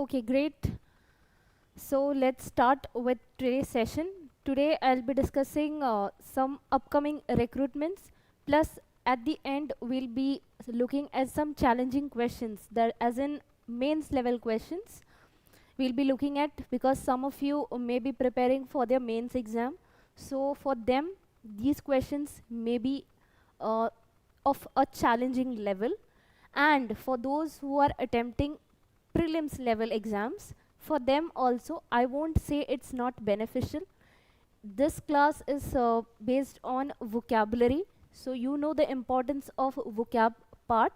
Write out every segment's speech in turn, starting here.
Okay, great. So let's start with today's session. Today I'll be discussing some upcoming recruitments, plus at the end we'll be looking at some challenging questions, that as in mains level questions we'll be looking at, because some of you may be preparing for their mains exam. So for them these questions may be uh, of a challenging level, and for those who are attempting prelims level exams, for them also I won't say it's not beneficial. This class is based on vocabulary, so you know the importance of vocab part.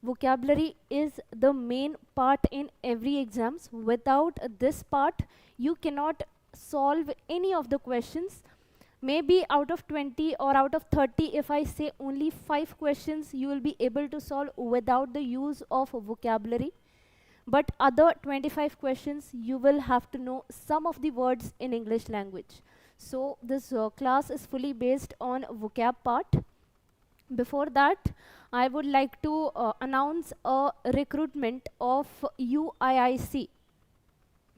Vocabulary is the main part in every exams. Without this part you cannot solve any of the questions. Maybe out of 20 or out of 30, if I say only 5 questions you will be able to solve without the use of vocabulary, but other 25 questions you will have to know some of the words in English language. So this class is fully based on vocab part. Before that, I would like to announce a recruitment of UIIC,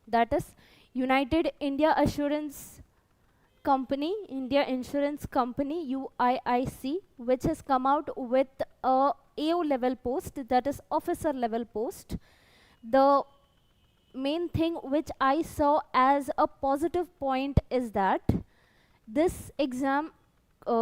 that is United India Assurance Company, India Insurance Company, UIIC, which has come out with a AO level post, that is officer level post. The main thing which I saw as a positive point is that this exam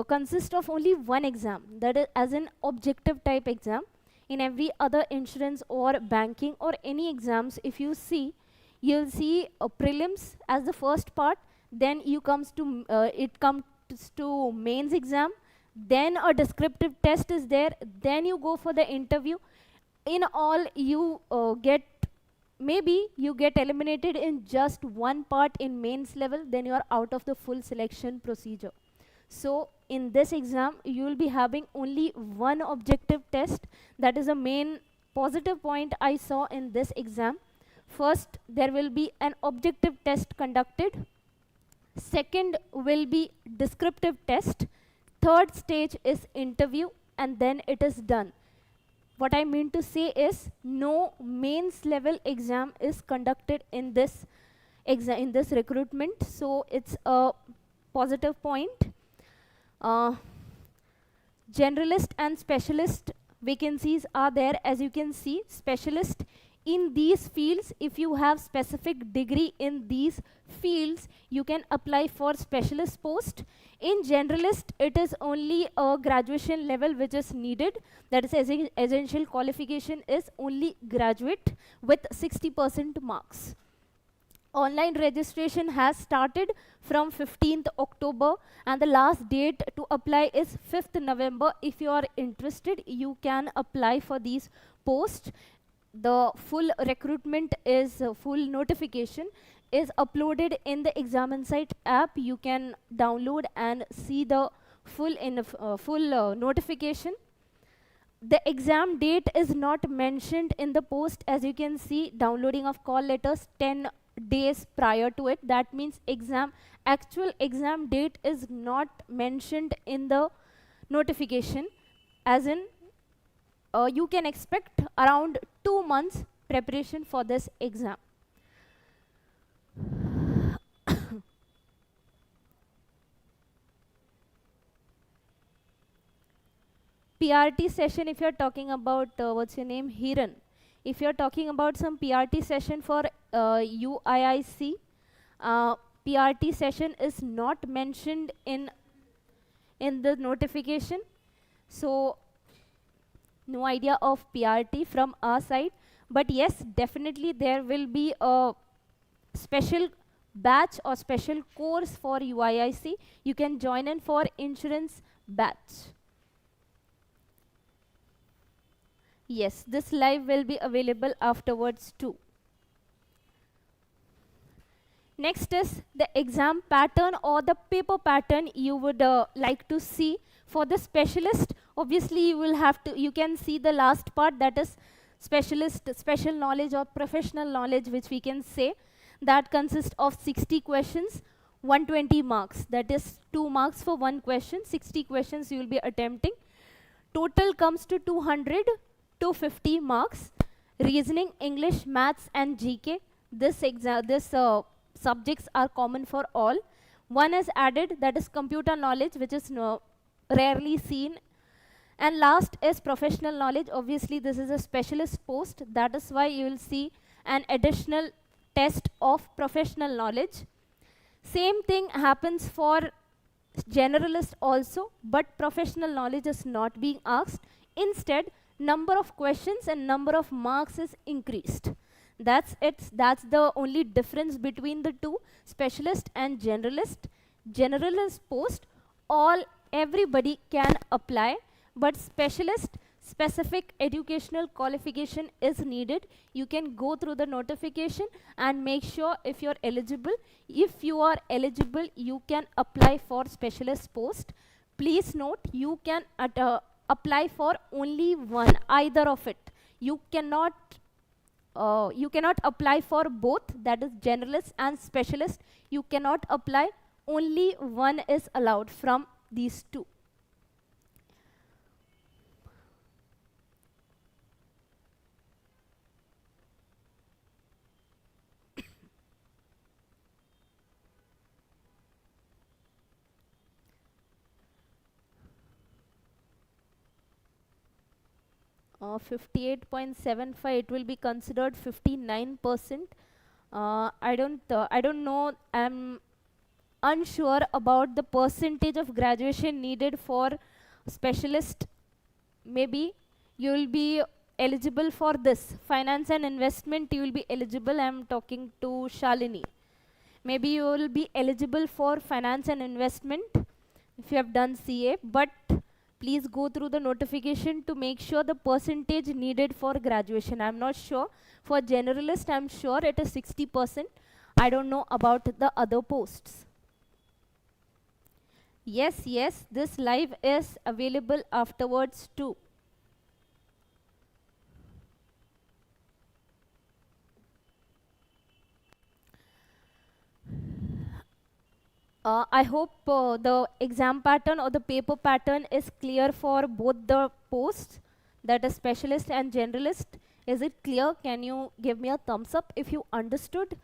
consists of only one exam, that is as an objective type exam. In every other insurance or banking or any exams, if you see, you'll see prelims as the first part, then you comes to it comes to mains exam, then a descriptive test is there, then you go for the interview. In all you get, maybe you get eliminated in just one part in mains level, then you are out of the full selection procedure. So in this exam you will be having only one objective test. That is a main positive point I saw in this exam. First there will be an objective test conducted, second will be descriptive test, third stage is interview, and then it is done. What I mean to say is no mains level exam is conducted in this recruitment, so it's a positive point. Generalist and specialist vacancies are there. As you can see, specialist in these fields, if you have specific degree in these fields you can apply for specialist post. In generalist it is only a graduation level which is needed, that is essential qualification is only graduate with 60% marks. Online registration has started from 15th October and the last date to apply is 5th November. If you are interested you can apply for these posts. The full recruitment is full notification is uploaded in the Exam Insight app. You can download and see the full notification. The exam date is not mentioned in the post. As you can see, downloading of call letters 10 days prior to it. That means actual exam date is not mentioned in the notification, as in you can expect around 2 months preparation for this exam. PRT session, if you're talking about, what's your name, Hiran. If you're talking about some PRT session for UIIC, PRT session is not mentioned in the notification. So no idea of PRT from our side, but yes, definitely there will be a special batch or special course for UIIC. You can join in for insurance batch. Yes, this live will be available afterwards too. Next is the exam pattern or the paper pattern you would like to see. For the specialist, obviously you will have to, you can see the last part, that is specialist, special knowledge or professional knowledge, which we can say, that consists of 60 questions, 120 marks, that is 2 marks for 1 question, 60 questions you will be attempting. Total comes to 250 marks. Reasoning, English, maths and GK, this subjects are common for all. One is added, that is computer knowledge, which is rarely seen. And last is professional knowledge. Obviously, this is a specialist post. That is why you will see an additional test of professional knowledge. Same thing happens for generalist also, but professional knowledge is not being asked. Instead, number of questions and number of marks is increased. That's it. That's the only difference between the two, specialist and generalist. Generalist post, everybody can apply, but specialist, specific educational qualification is needed. You can go through the notification and make sure if you're eligible. If you are eligible, you can apply for specialist post. Please note, you can apply for only one, either of it. You cannot apply for both, that is generalist and specialist. You cannot apply, only one is allowed from these two. 58.75, it will be considered 59%. I don't know, I'm unsure about the percentage of graduation needed for specialist. Maybe you will be eligible for this finance and investment, you will be eligible. I'm talking to Shalini. Maybe you will be eligible for finance and investment if you have done CA, but please go through the notification to make sure the percentage needed for graduation. I'm not sure. For generalist, I'm sure it is 60%. I don't know about the other posts. Yes, yes, this live is available afterwards too. I hope the exam pattern or the paper pattern is clear for both the posts, that is specialist and generalist. Is it clear? Can you give me a thumbs up if you understood?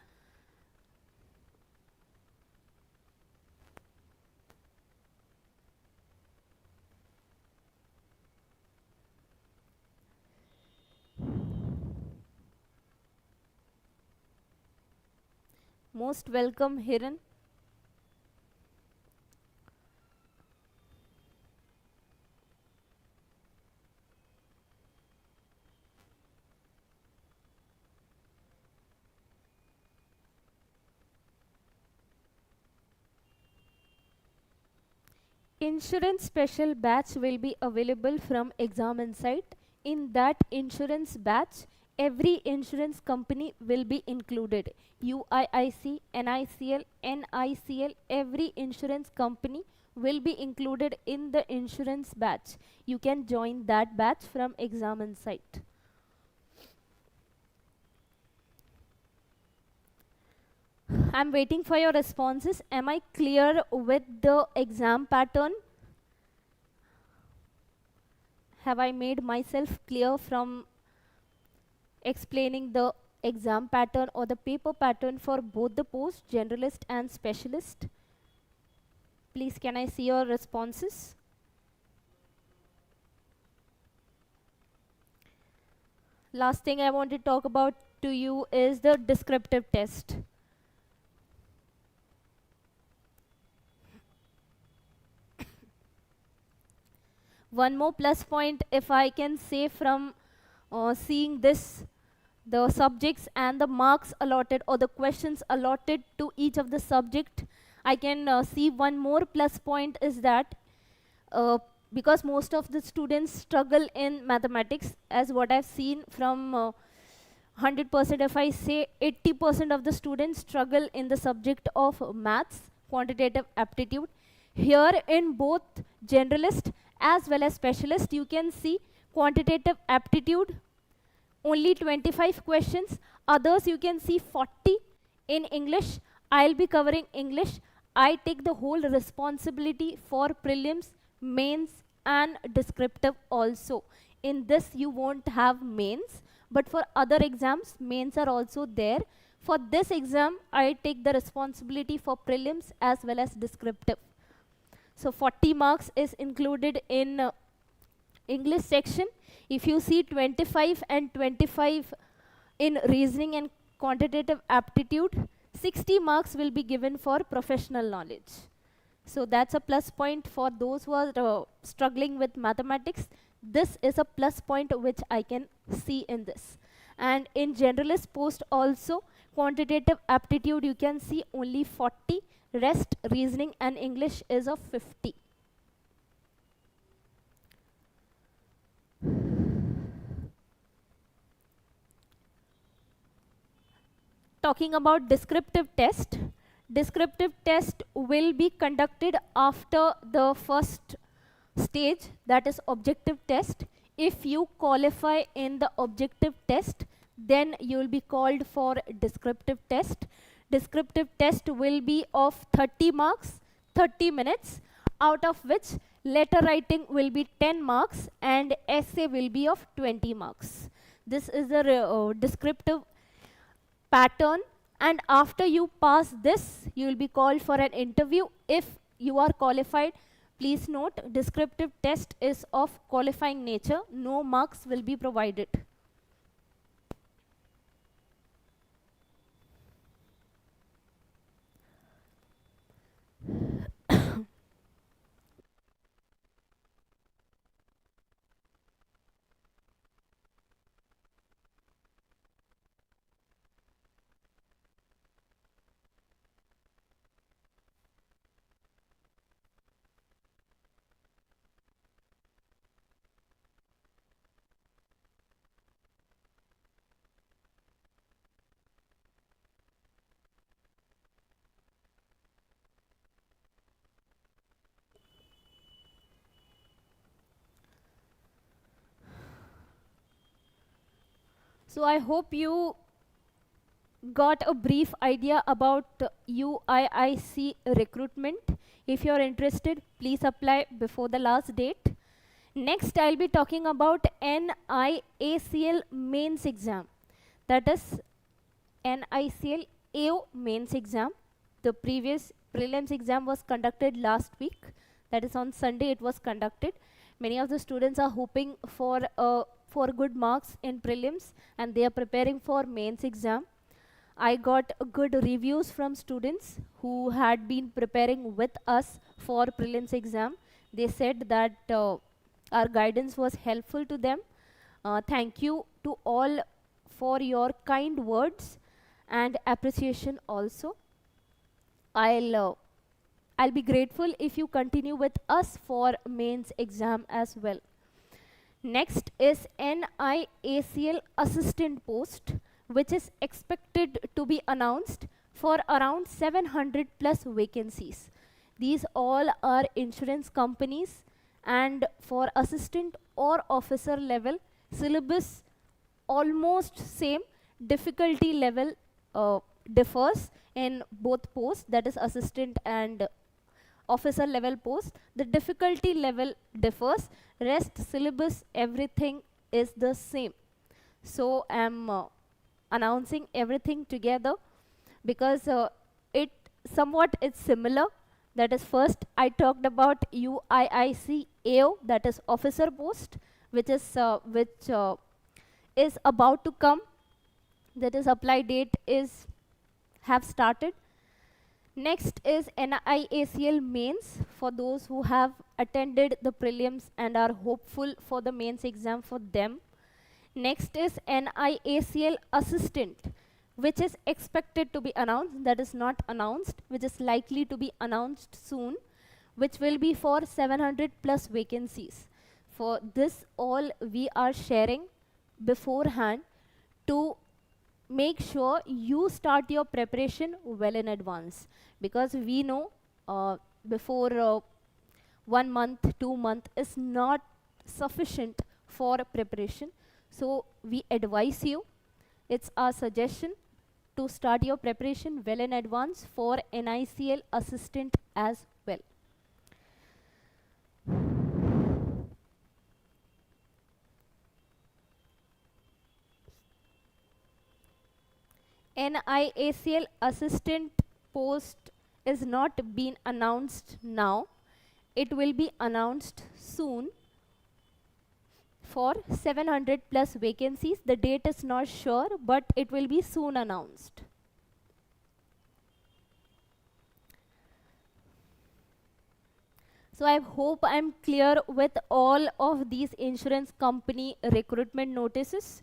Most welcome, Hiran. Insurance special batch will be available from Exam Insight. In that insurance batch, every insurance company will be included. UIIC, NICL, NICL, every insurance company will be included in the insurance batch. You can join that batch from Exam Insight. I'm waiting for your responses. Am I clear with the exam pattern? Have I made myself clear from explaining the exam pattern or the paper pattern for both the post, generalist and specialist? Please, can I see your responses? Last thing I want to talk about to you is the descriptive test. One more plus point, if I can say, from seeing this, the subjects and the marks allotted or the questions allotted to each of the subject, I can see one more plus point is that because most of the students struggle in mathematics, as what I've seen from 100%, if I say 80% of the students struggle in the subject of maths, quantitative aptitude. Here in both generalist as well as specialist, you can see quantitative aptitude, only 25 questions. Others you can see 40. In English, I'll be covering English. I take the whole responsibility for prelims, mains and descriptive also. In this you won't have mains, but for other exams, mains are also there. For this exam, I take the responsibility for prelims as well as descriptive. So 40 marks is included in English section. If you see 25 and 25 in reasoning and quantitative aptitude, 60 marks will be given for professional knowledge. So that's a plus point for those who are struggling with mathematics. This is a plus point which I can see in this. And in generalist post also, quantitative aptitude you can see only 40, rest reasoning and English is of 50. Talking about descriptive test will be conducted after the first stage, that is objective test. If you qualify in the objective test, then you will be called for descriptive test. Descriptive test will be of 30 marks, 30 minutes, out of which letter writing will be 10 marks and essay will be of 20 marks. This is the descriptive pattern, and after you pass this, you will be called for an interview. If you are qualified, please note, descriptive test is of qualifying nature, no marks will be provided. So I hope you got a brief idea about UIIC recruitment. If you are interested, please apply before the last date. Next, I'll be talking about NIACL mains exam. That is NICL AO mains exam. The previous prelims exam was conducted last week. That is on Sunday it was conducted. Many of the students are hoping for good marks in prelims and they are preparing for mains exam. I got good reviews from students who had been preparing with us for prelims exam. They said that our guidance was helpful to them. Thank you to all for your kind words and appreciation also. I'll be grateful if you continue with us for mains exam as well. Next is NIACL assistant post, which is expected to be announced for around 700 plus vacancies. These all are insurance companies, and for assistant or officer level, syllabus almost same, difficulty level differs in both posts, that is assistant and officer level post. The difficulty level differs, rest syllabus everything is the same. So I'm announcing everything together because it somewhat is similar. That is, first I talked about UIIC AO, that is officer post, which is about to come. That is, apply date is have started. Next is NIACL mains for those who have attended the prelims and are hopeful for the mains exam for them. Next is NIACL assistant, which is expected to be announced, that is not announced, which is likely to be announced soon, which will be for 700 plus vacancies. For this all we are sharing beforehand to make sure you start your preparation well in advance, because we know before 1 month, 2 month is not sufficient for preparation. So we advise you, it's our suggestion to start your preparation well in advance for NICL assistant as well. NIACL assistant post is not been announced now. It will be announced soon for 700 plus vacancies. The date is not sure, but it will be soon announced. So I hope I'm clear with all of these insurance company recruitment notices.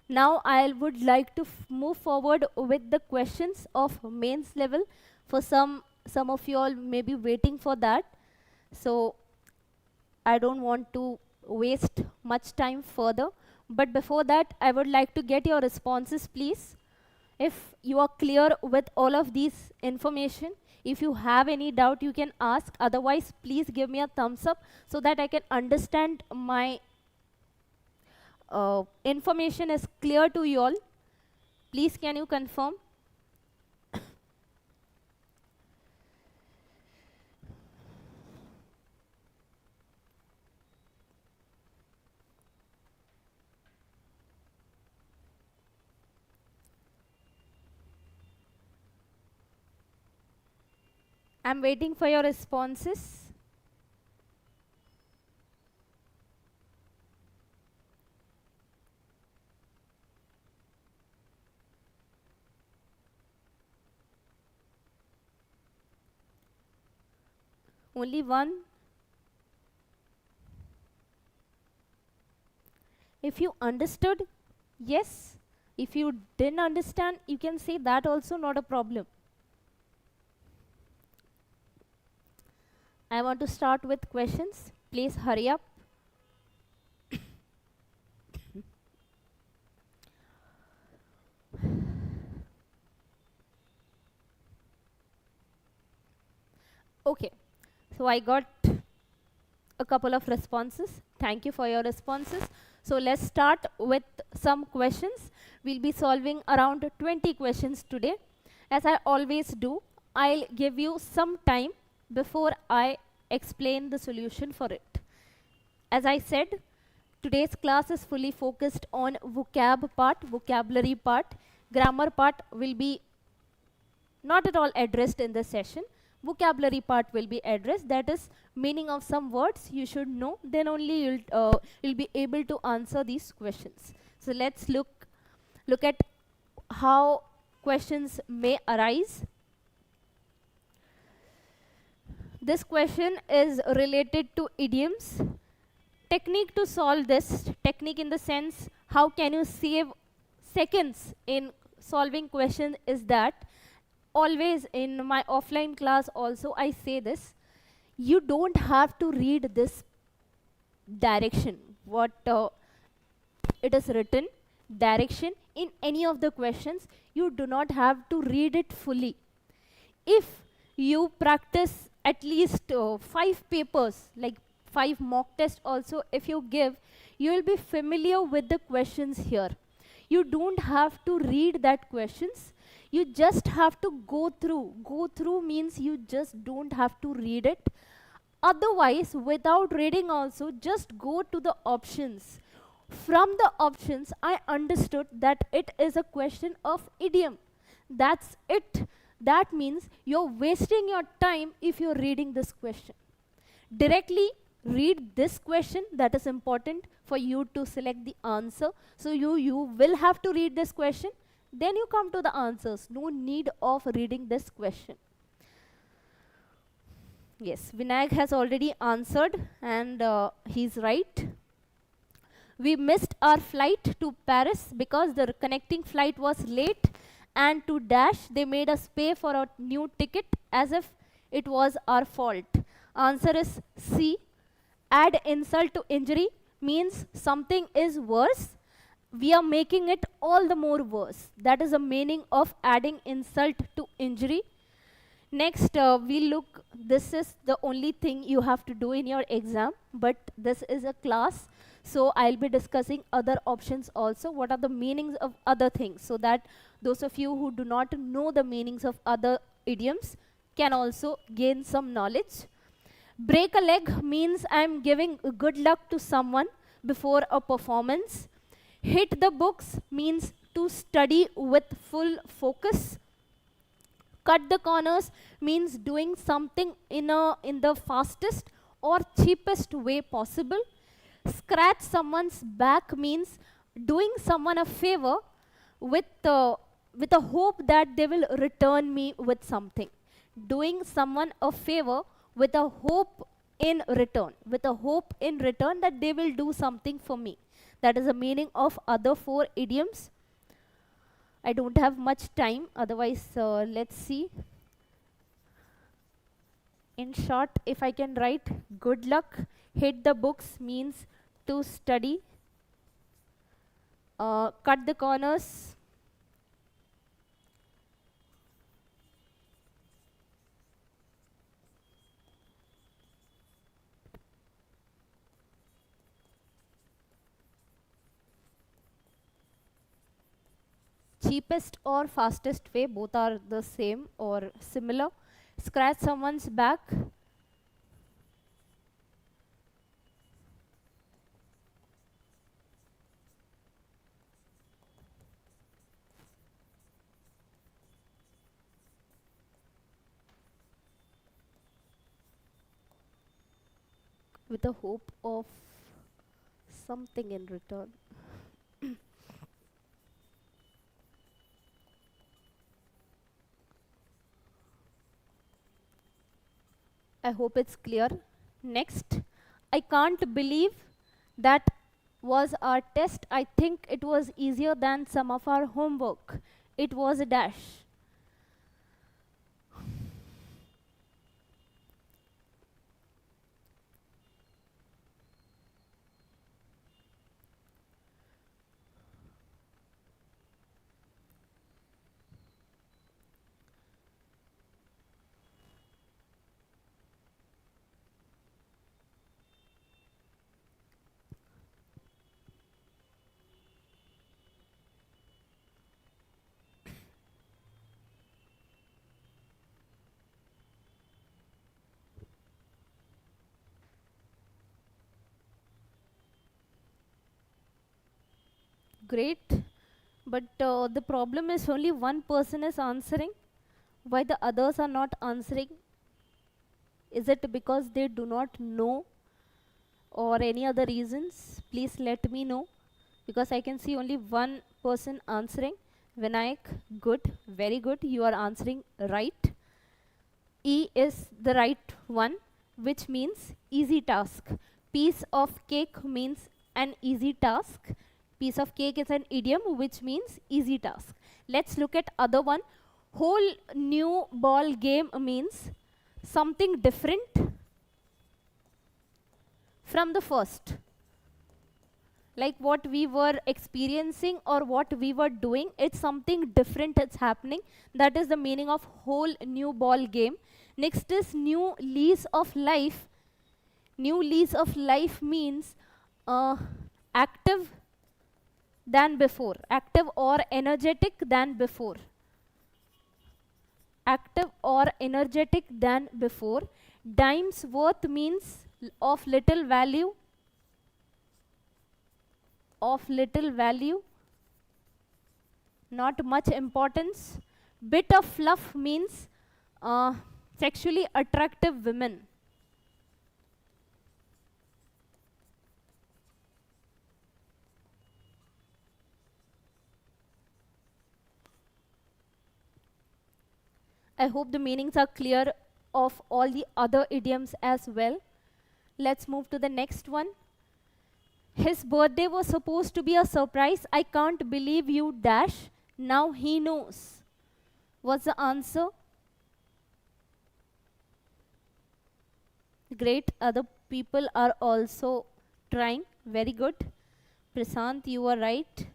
Now I would like to move forward with the questions of mains level. For some of you all may be waiting for that. So I don't want to waste much time further. But before that, I would like to get your responses, please. If you are clear with all of these information, if you have any doubt, you can ask. Otherwise, please give me a thumbs up so that I can understand my information is clear to you all. Please, can you confirm? I'm waiting for your responses. Only one. If you understood, yes. If you didn't understand, you can say that also, not a problem. I want to start with questions. Please hurry up. Okay, so I got a couple of responses. Thank you for your responses. So let's start with some questions. We'll be solving around 20 questions today. As I always do, I'll give you some time before I explain the solution for it. As I said, today's class is fully focused on vocab part, vocabulary part. Grammar part will be not at all addressed in this session. Vocabulary part will be addressed, that is meaning of some words you should know, then only you'll be able to answer these questions. So let's look at how questions may arise. This question is related to idioms. Technique to solve this, technique in the sense how can you save seconds in solving question is that always in my offline class also I say this, you don't have to read this direction, what it is written, direction in any of the questions, you do not have to read it fully. If you practice at least 5 papers, like 5 mock tests also if you give, you will be familiar with the questions here. You don't have to read that questions. You just have to go through. Go through means you just don't have to read it. Otherwise, without reading also, just go to the options. From the options, I understood that it is a question of idiom. That's it. That means you're wasting your time if you're reading this question. Directly read this question, that is important for you to select the answer. So you will have to read this question. Then you come to the answers. No need of reading this question. Yes, Vinayak has already answered and he's right. We missed our flight to Paris because the connecting flight was late, and to dash they made us pay for a new ticket as if it was our fault. Answer is C. Add insult to injury means something is worse. We are making it all the more worse. That is the meaning of adding insult to injury. Next, we look, this is the only thing you have to do in your exam, but this is a class, so I'll be discussing other options also. What are the meanings of other things, so that those of you who do not know the meanings of other idioms can also gain some knowledge. Break a leg means I'm giving good luck to someone before a performance. Hit the books means to study with full focus. Cut the corners means doing something in the fastest or cheapest way possible. Scratch someone's back means doing someone a favor with with a hope that they will return me with something. Doing someone a favor with a hope in return, with a hope in return that they will do something for me. That is the meaning of other four idioms. I don't have much time, otherwise let's see. In short, if I can write, good luck, hit the books means to study. Cut the corners. Cheapest or fastest way, both are the same or similar. Scratch someone's back. With a hope of something in return. I hope it's clear. Next, I can't believe that was our test. I think it was easier than some of our homework. It was a dash. Great. But the problem is only one person is answering. Why the others are not answering? Is it because they do not know or any other reasons? Please let me know, because I can see only one person answering. Vinayak, good, very good, you are answering right. E is the right one, which means easy task. Piece of cake means an easy task. Piece of cake is an idiom which means easy task. Let's look at other one. Whole new ball game means something different from the first. Like what we were experiencing or what we were doing, it's something different that's happening. That is the meaning of whole new ball game. Next is new lease of life. New lease of life means active than before, active or energetic than before. Active or energetic than before. Dime's worth means of little value. Of little value, not much importance. Bit of fluff means sexually attractive women. I hope the meanings are clear of all the other idioms as well. Let's move to the next one. His birthday was supposed to be a surprise. I can't believe you dash. Now he knows. What's the answer? Great. Other people are also trying. Very good. Prasant, you are right.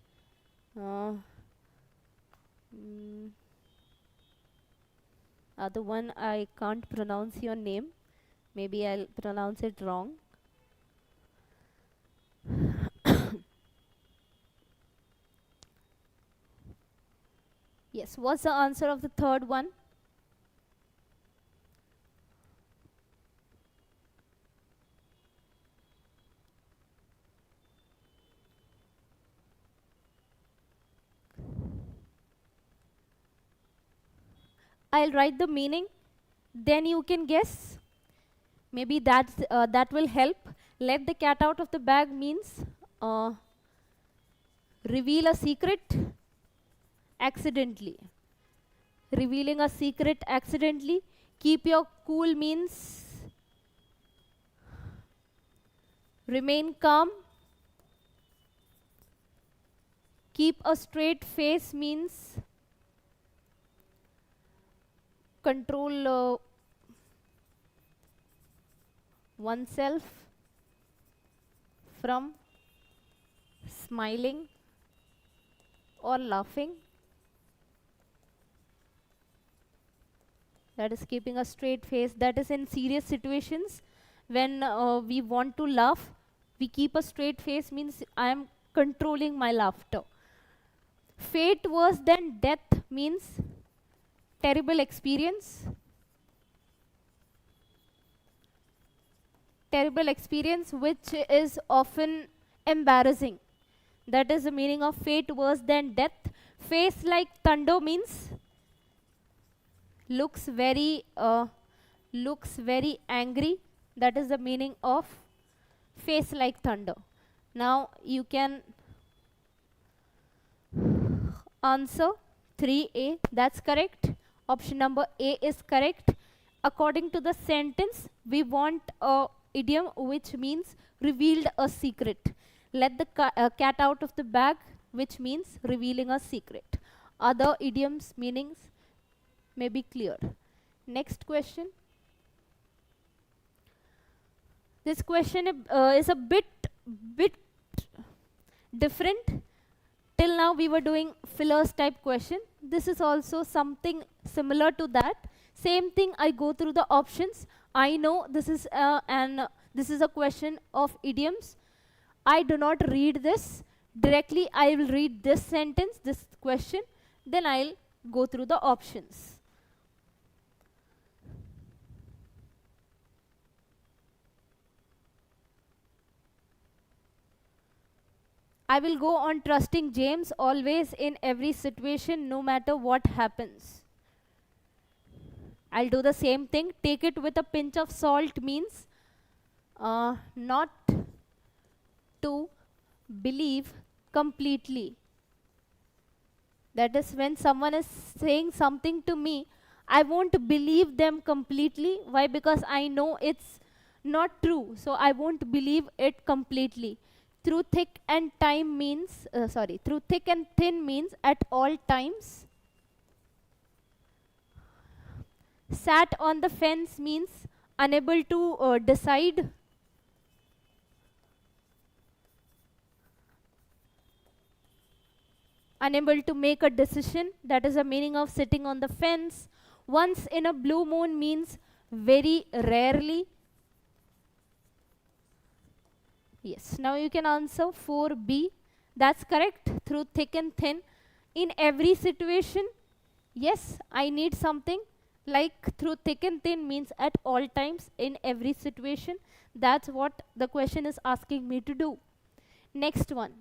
Other one, I can't pronounce your name. Maybe I'll pronounce it wrong. Yes, what's the answer of the third one? I'll write the meaning, then you can guess. Maybe that will help. Let the cat out of the bag means reveal a secret accidentally. Revealing a secret accidentally. Keep your cool means remain calm. Keep a straight face means control oneself from smiling or laughing. That is keeping a straight face. That is in serious situations when we want to laugh. We keep a straight face means I am controlling my laughter. Fate worse than death means terrible experience. Terrible experience which is often embarrassing. That is the meaning of fate worse than death. Face like thunder means looks very angry. That is the meaning of face like thunder. Now you can answer 3A. That's correct. Option number A is correct. According to the sentence, we want a idiom which means revealed a secret. Let the cat out of the bag, which means revealing a secret. Other idioms meanings may be clear. Next question. This question is a bit different. Till now we were doing fillers type question. This is also something similar to that. Same thing, I go through the options. I know this is a question of idioms. I do not read this directly. I will read this sentence, this question, then I'll go through the options. I will go on trusting James always in every situation, no matter what happens. I'll do the same thing. Take it with a pinch of salt means not to believe completely. That is when someone is saying something to me, I won't believe them completely. Why? Because I know it's not true. So I won't believe it completely. Through thick and thin means at all times. Sat on the fence means unable to decide. Unable to make a decision. That is the meaning of sitting on the fence. Once in a blue moon means very rarely. Yes, now you can answer 4B. That's correct. Through thick and thin. In every situation, yes, I need something. Like through thick and thin means at all times, in every situation. That's what the question is asking me to do. Next one.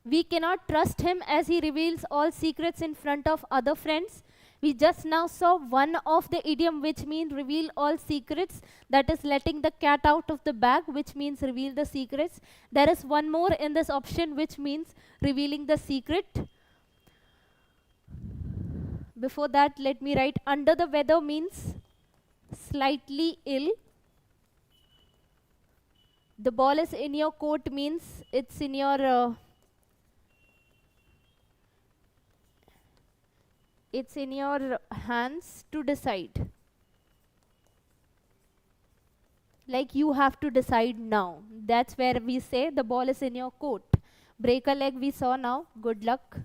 We cannot trust him as he reveals all secrets in front of other friends. We just now saw one of the idiom which means reveal all secrets. That is letting the cat out of the bag, which means reveal the secrets. There is one more in this option which means revealing the secret. Before that, let me write under the weather means slightly ill. The ball is in your court means it's in your hands to decide. Like you have to decide now. That's where we say the ball is in your court. Break a leg we saw now. Good luck.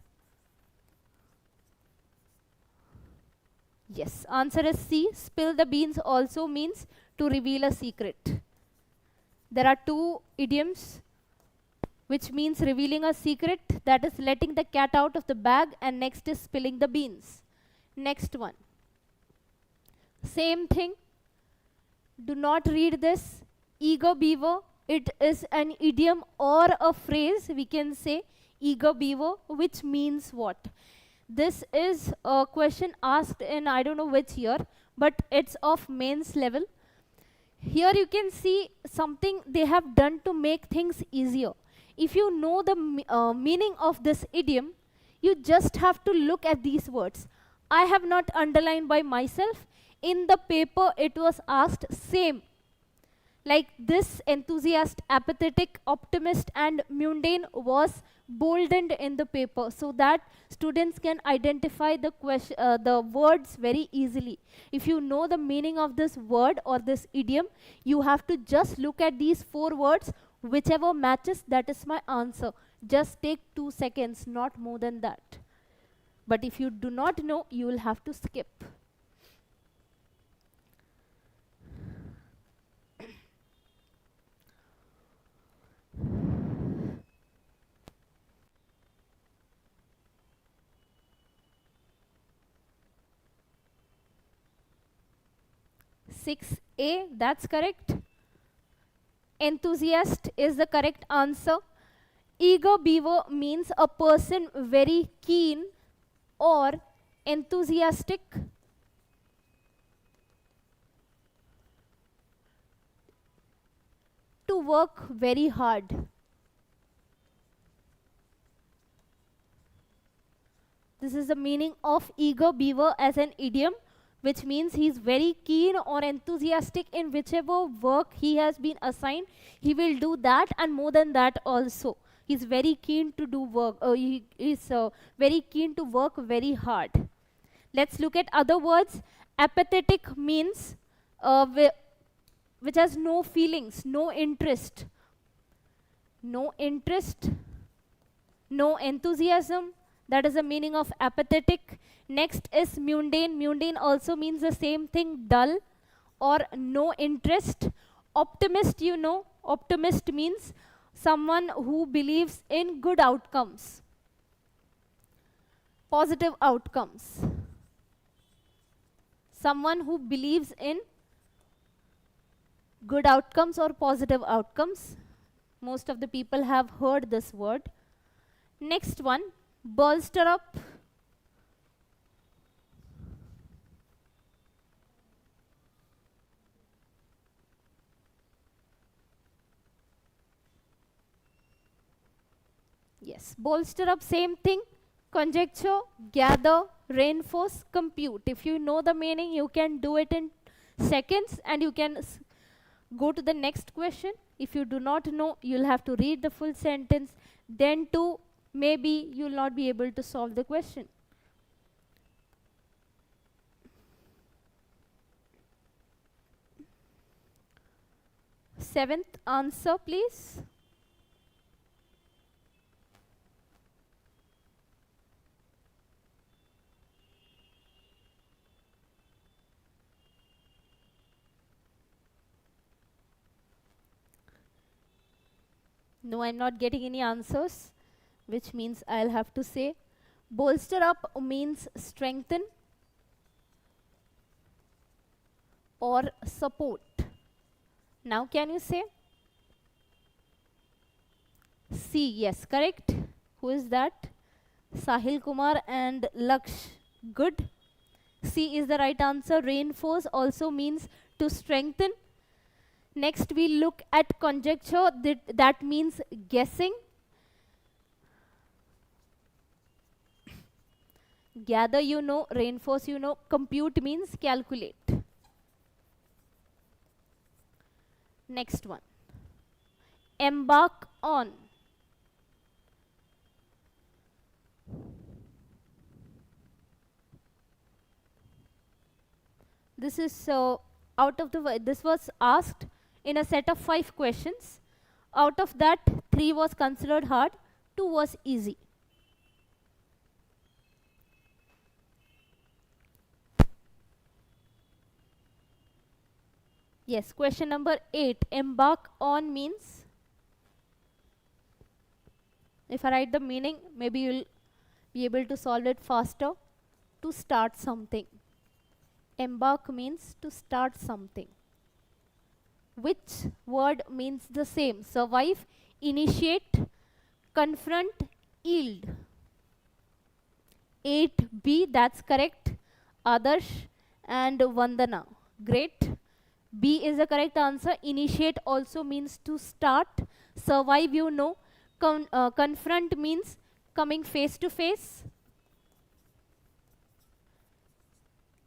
Yes, answer is C. Spill the beans also means to reveal a secret. There are two idioms which means revealing a secret. That is letting the cat out of the bag, and next is spilling the beans. Next one. Same thing. Do not read this. Eager beaver. It is an idiom or a phrase. We can say eager beaver, which means what? This is a question asked in I don't know which year, but it's of mains level. Here you can see something they have done to make things easier. If you know the meaning of this idiom, you just have to look at these words. I have not underlined by myself. In the paper it was asked same. Like this enthusiast, apathetic, optimist and mundane was boldened in the paper so that students can identify the words very easily. If you know the meaning of this word or this idiom, you have to just look at these 4 words, whichever matches, that is my answer. Just take 2 seconds, not more than that. But if you do not know, you will have to skip. Six A, that's correct. Enthusiast is the correct answer. Eager beaver means a person very keen or enthusiastic to work very hard. This is the meaning of eager beaver as an idiom, which means he's very keen or enthusiastic in whichever work he has been assigned. He will do that and more than that also. He's very keen to do work. He is very keen to work very hard. Let's look at other words. Apathetic means which has no feelings, no interest. No interest, no enthusiasm. That is the meaning of apathetic. Next is mundane. Mundane also means the same thing, dull or no interest. Optimist, you know, optimist means someone who believes in good outcomes, positive outcomes. Someone who believes in good outcomes or positive outcomes. Most of the people have heard this word. Next one, bolster up. Yes, bolster up, same thing. Conjecture, gather, reinforce, compute. If you know the meaning, you can do it in seconds and you can go to the next question. If you do not know, you'll have to read the full sentence. Then too, maybe you'll not be able to solve the question. Seventh answer, please. No, I'm not getting any answers, which means I'll have to say bolster up means strengthen or support. Now can you say? C, yes, correct. Who is that? Sahil Kumar and Laksh. Good. C is the right answer. Reinforce also means to strengthen. Next we look at conjecture, that means guessing. Gather you know, reinforce you know, compute means calculate. Next one, embark on. This is this was asked in a set of 5 questions. Out of that, 3 was considered hard, 2 was easy. Yes, question number 8, embark on means, if I write the meaning, maybe you'll be able to solve it faster. To start something. Embark means to start something. Which word means the same? Survive, initiate, confront, yield. 8B, that's correct. Adarsh and Vandana. Great. B is the correct answer. Initiate also means to start. Survive, you know. Confront means coming face to face.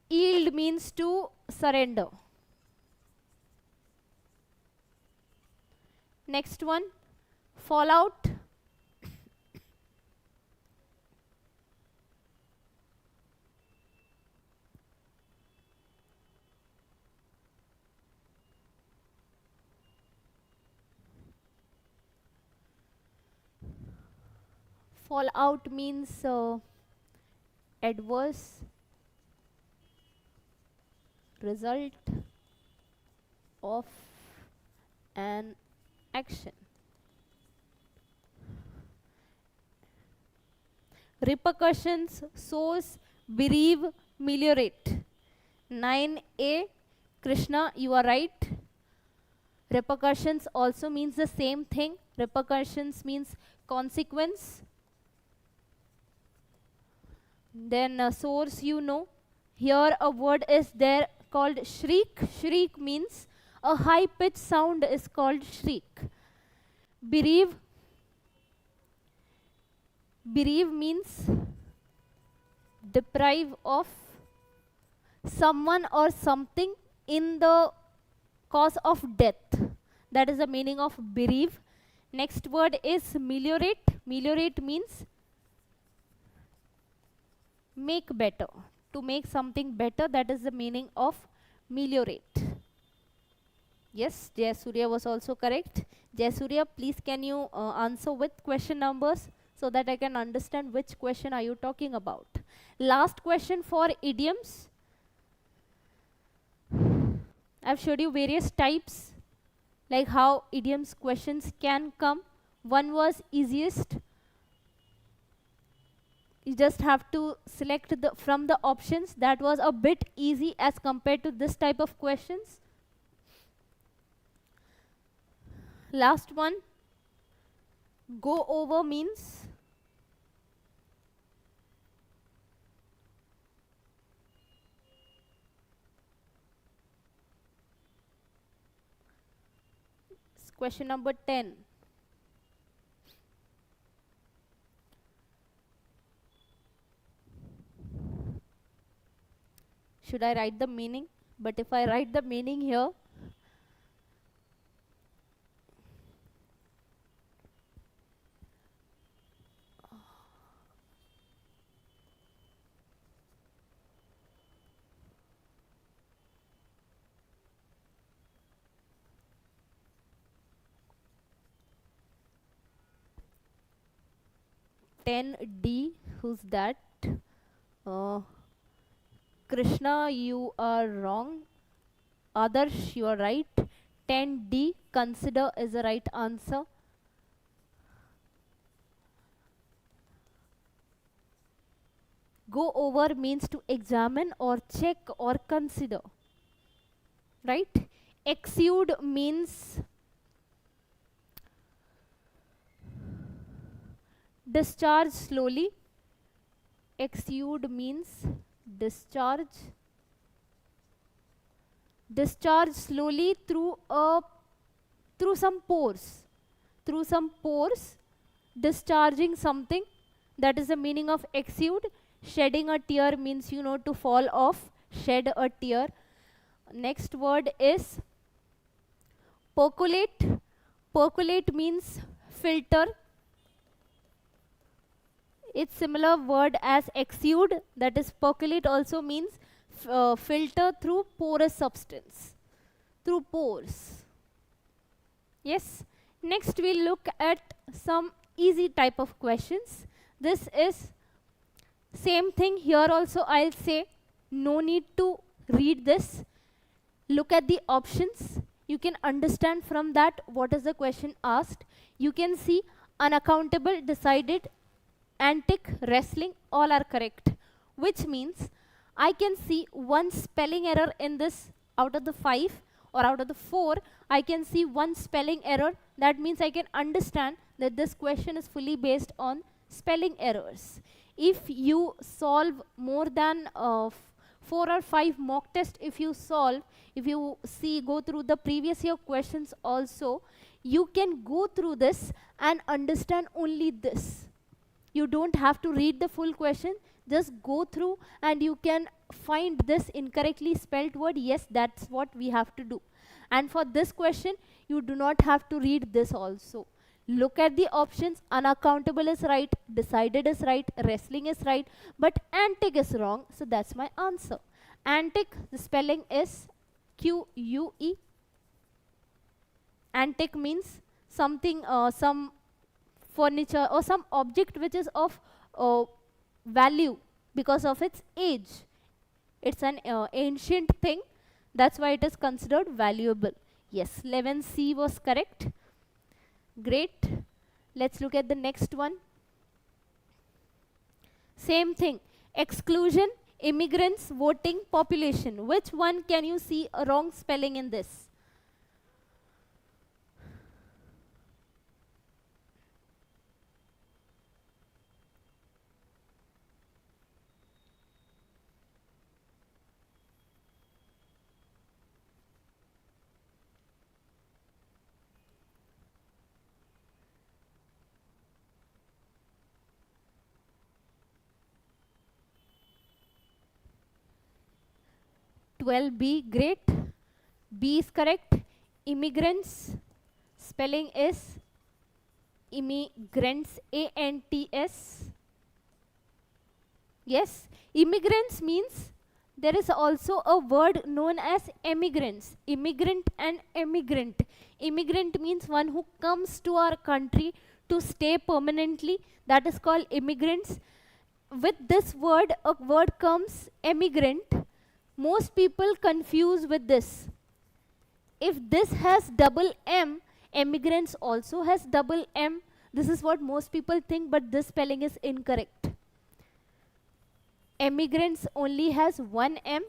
Yield means to surrender. Next one, fallout. Fallout means adverse result of an action. Repercussions, source, bereave, meliorate. 9A, Krishna, you are right. Repercussions also means the same thing. Repercussions means consequence. Then source, you know. Here a word is there called shriek. Shriek means a high pitched sound is called shriek. Bereave. Bereave means deprive of someone or something in the cause of death. That is the meaning of bereave. Next word is meliorate. Meliorate means make better. To make something better, that is the meaning of meliorate. Yes, Jayasurya was also correct. Jayasurya, please can you answer with question numbers so that I can understand which question are you talking about. Last question for idioms. I've showed you various types, like how idioms questions can come. One was easiest. You just have to select from the options. That was a bit easy as compared to this type of questions. Last one, go over means question number 10. Should I write the meaning? But if I write the meaning here, (10D), who's that? Krishna, you are wrong. Adarsh, you are right. 10D, consider is the right answer. Go over means to examine or check or consider. Right? Exude means discharge slowly. Exude means discharge. Discharge slowly through some pores. Through some pores, discharging something. That is the meaning of exude. Shedding a tear means, you know, to fall off. Shed a tear. Next word is percolate. Percolate means filter. It's similar word as exude, that is percolate also means filter through porous substance, through pores. Yes. Next we'll look at some easy type of questions. This is same thing here also. I'll say no need to read this. Look at the options. You can understand from that what is the question asked. You can see unaccountable, decided, antic, wrestling, all are correct, which means I can see one spelling error in this. Out of the 5 or out of the 4, I can see one spelling error. That means I can understand that this question is fully based on spelling errors. If you solve more than 4 or 5 mock tests, if you solve, if you see, go through the previous year questions also, you can go through this and understand only this. You don't have to read the full question, just go through and you can find this incorrectly spelled word. Yes, that's what we have to do. And for this question, you do not have to read this also. Look at the options. Unaccountable is right, decided is right, wrestling is right, but antic is wrong. So that's my answer. Antic, the spelling is Q-U-E. Antique means something, some furniture or some object which is of value because of its age. It's an ancient thing, that's why it is considered valuable. Yes, 11C was correct. Great. Let's look at the next one. Same thing. Exclusion, immigrants, voting, population. Which one can you see a wrong spelling in this? B, great. B is correct. Immigrants, spelling is immigrants, A-N-T-S. Yes, immigrants means there is also a word known as emigrants. Immigrant and emigrant. Immigrant means one who comes to our country to stay permanently. That is called immigrants. With this word, a word comes emigrant. Most people confuse with this. If this has double M, emigrants also has double M. This is what most people think, but this spelling is incorrect. Emigrants only has one M.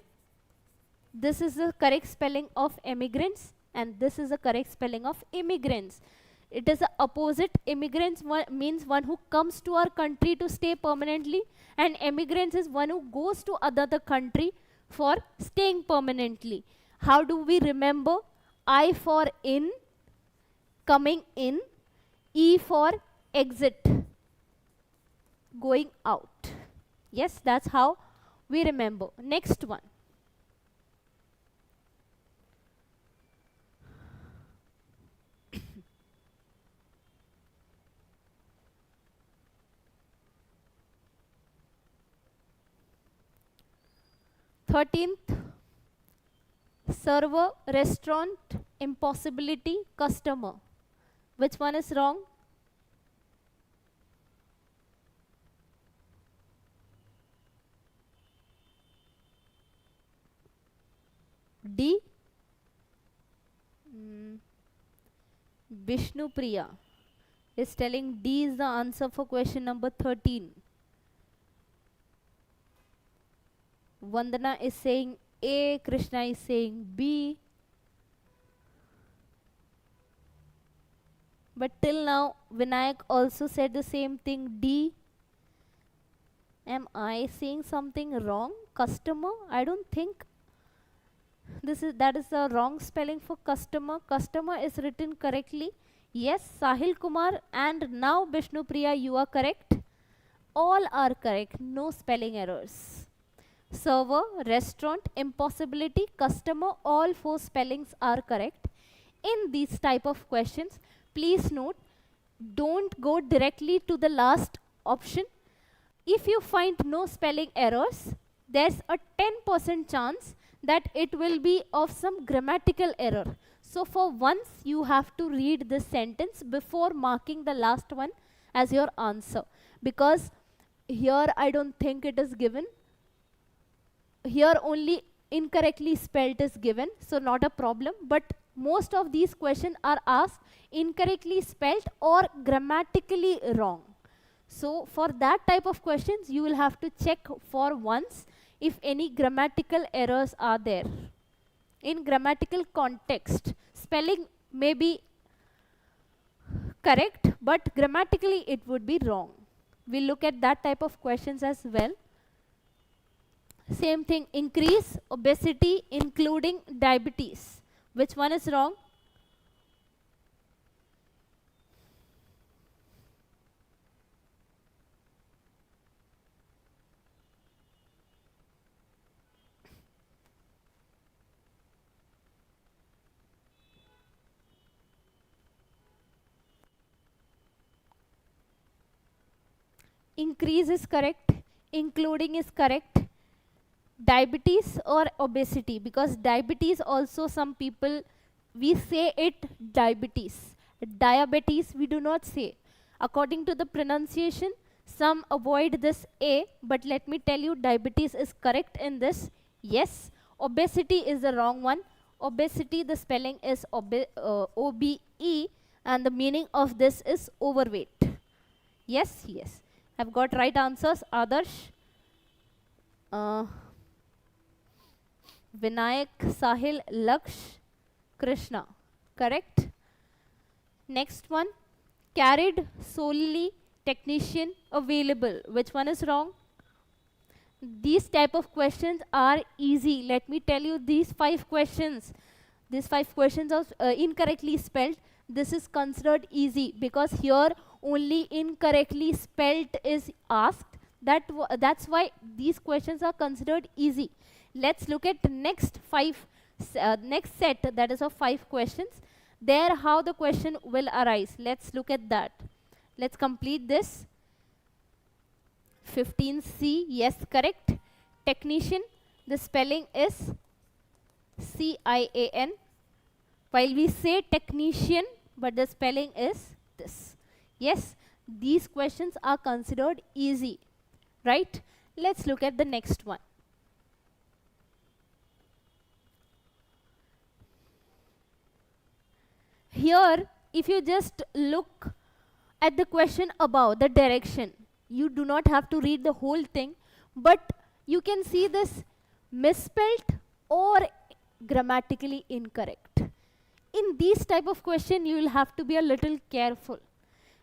This is the correct spelling of emigrants, and this is the correct spelling of immigrants. It is the opposite. Immigrants means one who comes to our country to stay permanently, and emigrants is one who goes to another country for staying permanently. How do we remember? I for in, coming in, E for exit, going out. Yes, that's how we remember. Next one. Thirteenth, server, restaurant, impossibility, customer. Which one is wrong? D. Vishnu Priya is telling D is the answer for question number 13. Vandana is saying A, Krishna is saying B. But till now, Vinayak also said the same thing, D. Am I saying something wrong? Customer? I don't think that is the wrong spelling for customer. Customer is written correctly. Yes, Sahil Kumar and now Vishnu Priya, you are correct. All are correct, no spelling errors. Server, restaurant, impossibility, customer, all 4 spellings are correct. In these type of questions, please note, don't go directly to the last option. If you find no spelling errors, there's a 10% chance that it will be of some grammatical error. So for once, you have to read this sentence before marking the last one as your answer. Because here I don't think it is given. Here only incorrectly spelled is given, so not a problem. But most of these questions are asked incorrectly spelled or grammatically wrong. So for that type of questions, you will have to check for once if any grammatical errors are there. In grammatical context, spelling may be correct, but grammatically it would be wrong. We'll look at that type of questions as well. Same thing, increase obesity including diabetes. Which one is wrong? Increase is correct, including is correct. Diabetes or obesity, because diabetes also some people, we say it diabetes. Diabetes we do not say. According to the pronunciation, some avoid this A, but let me tell you, diabetes is correct in this. Yes, obesity is the wrong one. Obesity, the spelling is OBE, and the meaning of this is overweight. Yes, yes. I've got right answers. Adarsh, Vinayak, Sahil, Laksh, Krishna. Correct? Next one. Carried solely, technician, available. Which one is wrong? These type of questions are easy. Let me tell you these 5 questions. These 5 questions are incorrectly spelled. This is considered easy because here only incorrectly spelled is asked. That's why these questions are considered easy. Let's look at next set, that is of 5 questions. There how the question will arise. Let's look at that. Let's complete this. 15C, yes, correct. Technician, the spelling is CIAN. While we say technician, but the spelling is this. Yes, these questions are considered easy, right? Let's look at the next one. Here, if you just look at the question above, the direction, you do not have to read the whole thing, but you can see this misspelled or grammatically incorrect. In these type of question, you will have to be a little careful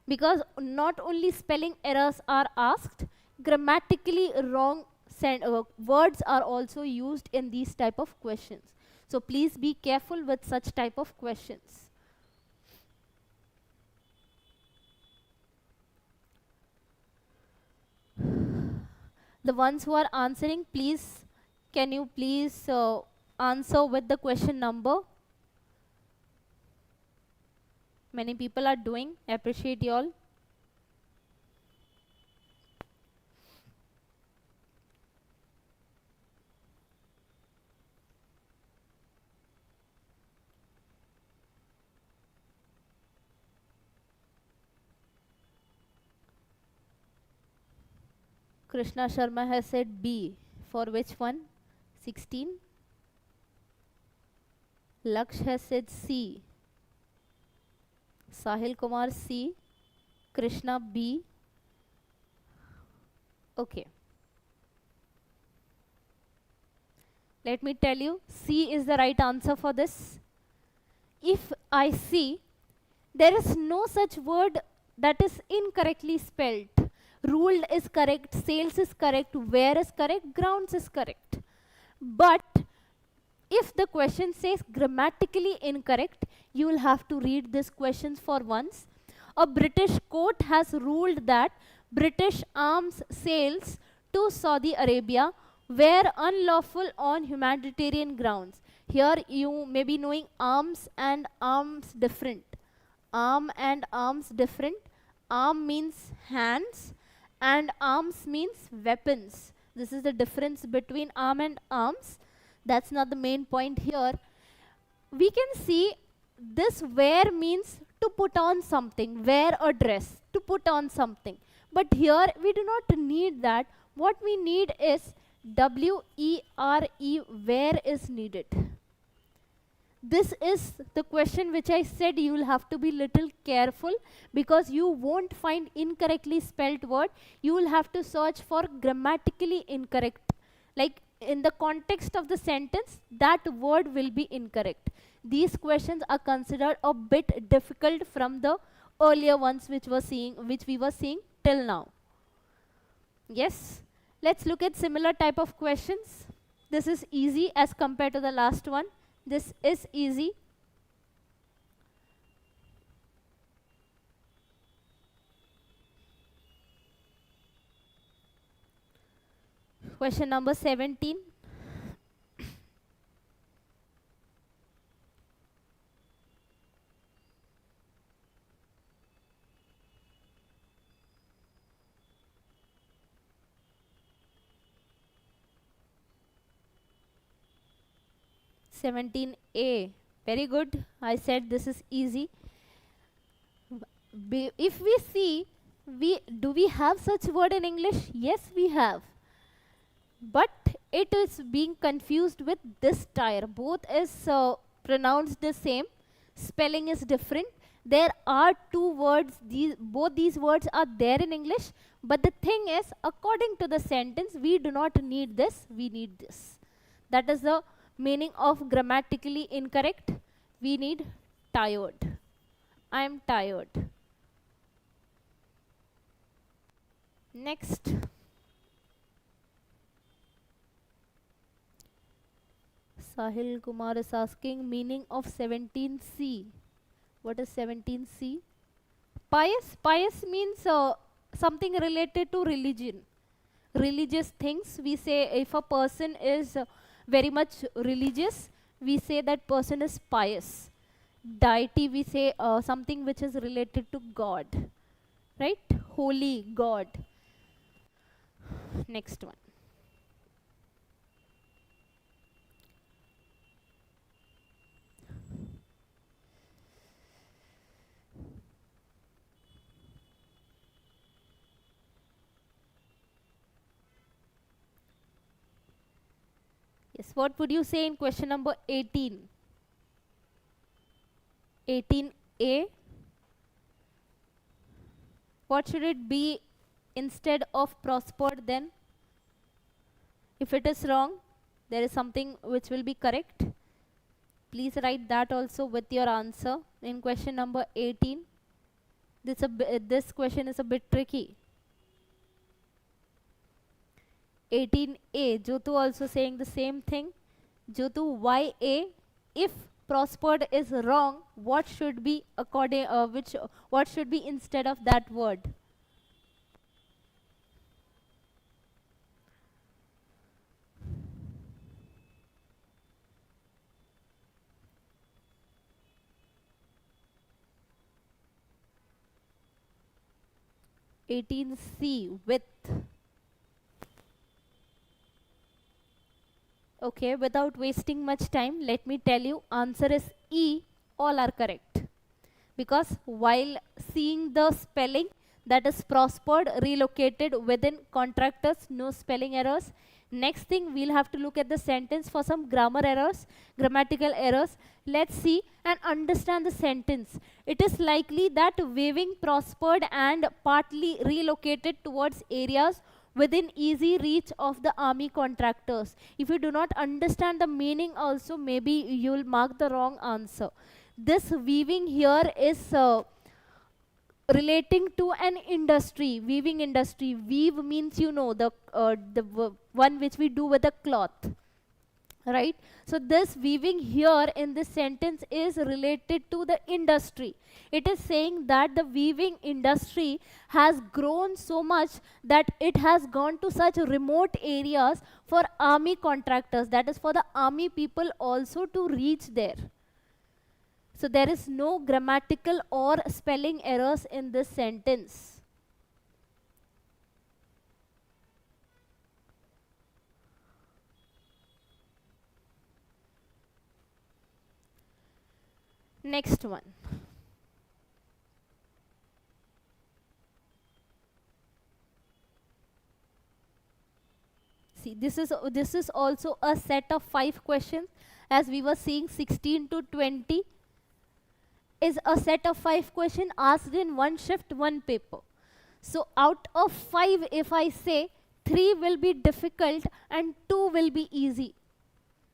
because not only spelling errors are asked, grammatically wrong words are also used in these type of questions. So please be careful with such type of questions. The ones who are answering, please, can you please answer with the question number? Many people are doing. I appreciate you all. Krishna Sharma has said B. For which one? 16. Laksh has said C. Sahil Kumar C. Krishna B. Okay. Let me tell you, C is the right answer for this. If I see, there is no such word that is incorrectly spelled. Ruled is correct, sales is correct, where is correct, grounds is correct. But if the question says grammatically incorrect, you will have to read these questions for once. A British court has ruled that British arms sales to Saudi Arabia were unlawful on humanitarian grounds. Here you may be knowing arms and arms different. Arm and arms different. Arm means hands and arms means weapons. This is the difference between arm and arms. That's not the main point here. We can see this wear means to put on something, wear a dress, to put on something. But here we do not need that. What we need is W-E-R-E, wear is needed. This is the question which I said you will have to be little careful because you won't find incorrectly spelled word. You will have to search for grammatically incorrect. Like in the context of the sentence, that word will be incorrect. These questions are considered a bit difficult from the earlier ones which we were seeing till now. Yes. Let's look at similar type of questions. This is easy as compared to the last one. This is easy. Question number 17. A. Very good. I said this is easy. If we see, do we have such word in English? Yes, we have. But it is being confused with this tire. Both is pronounced the same. Spelling is different. There are two words. Both these words are there in English. But the thing is, according to the sentence, we do not need this. We need this. That is the meaning of grammatically incorrect. We need tired. I am tired. Next. Sahil Kumar is asking meaning of 17C. What is 17C? Pious. Pious means something related to religion. Religious things. We say if a person is very much religious, we say that person is pious. Deity, we say something which is related to God. Right? Holy God. Next one. Yes, what would you say in question number 18? 18A. What should it be instead of prospered then? If it is wrong, there is something which will be correct. Please write that also with your answer in question number 18. This question is a bit tricky. 18A, Jyotu also saying the same thing. Jyotu, YA, if prospered is wrong, what should be what should be instead of that word? (18C) with. Okay, without wasting much time, let me tell you, answer is E, all are correct. Because while seeing the spelling, that is prospered, relocated within contractors, no spelling errors. Next thing, we'll have to look at the sentence for some grammar errors, grammatical errors. Let's see and understand the sentence. It is likely that weaving prospered and partly relocated towards areas within easy reach of the army contractors. If you do not understand the meaning also, maybe you will mark the wrong answer. This weaving here is relating to an industry, weaving industry. Weave means, you know, the one which we do with the cloth. Right? So this weaving here in this sentence is related to the industry. It is saying that the weaving industry has grown so much that it has gone to such remote areas for army contractors, that is for the army people also to reach there. So there is no grammatical or spelling errors in this sentence. Next one. See, this is also a set of 5 questions. As we were seeing, 16 to 20 is a set of 5 questions asked in one shift, one paper. So out of 5, if I say 3 will be difficult and 2 will be easy.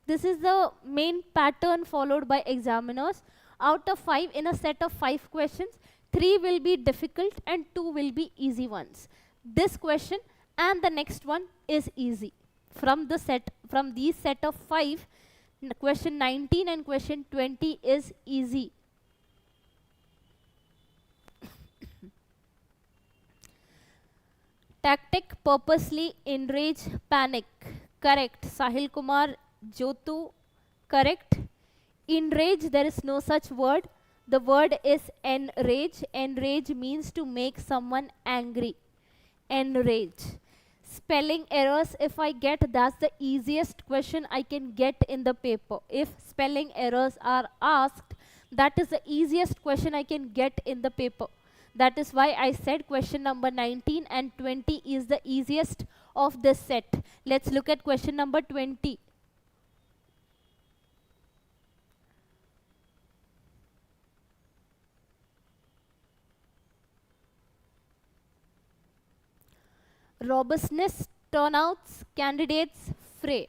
This is the main pattern followed by examiners. Out of 5, in a set of 5 questions, 3 will be difficult and 2 will be easy ones. This question and the next one is easy. From these set of 5, question 19 and question 20 is easy. Tactic, purposely, enrage, panic. Correct. Sahil Kumar, Jotu, correct. Enrage, there is no such word. The word is enrage. Enrage means to make someone angry. Enrage. Spelling errors, if I get, that's the easiest question I can get in the paper. If spelling errors are asked, that is the easiest question I can get in the paper. That is why I said question number 19 and 20 is the easiest of this set. Let's look at question number 20. Robustness, turnouts, candidates, fray.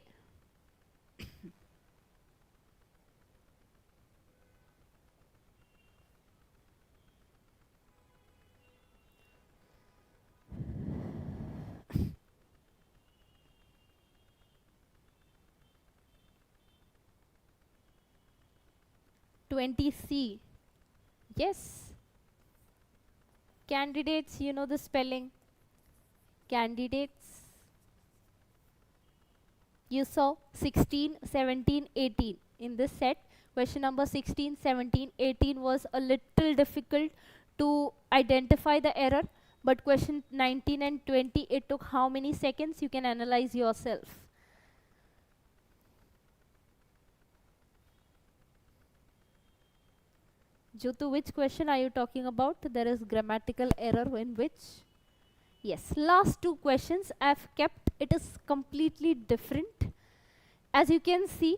C. Yes. Candidates, you know the spelling. Candidates. You saw 16, 17, 18. In this set, question number 16, 17, 18 was a little difficult to identify the error. But question 19 and 20, it took how many seconds? You can analyze yourself. Jutu, which question are you talking about? There is grammatical error in which? Yes, last 2 questions I've kept. It is completely different. As you can see,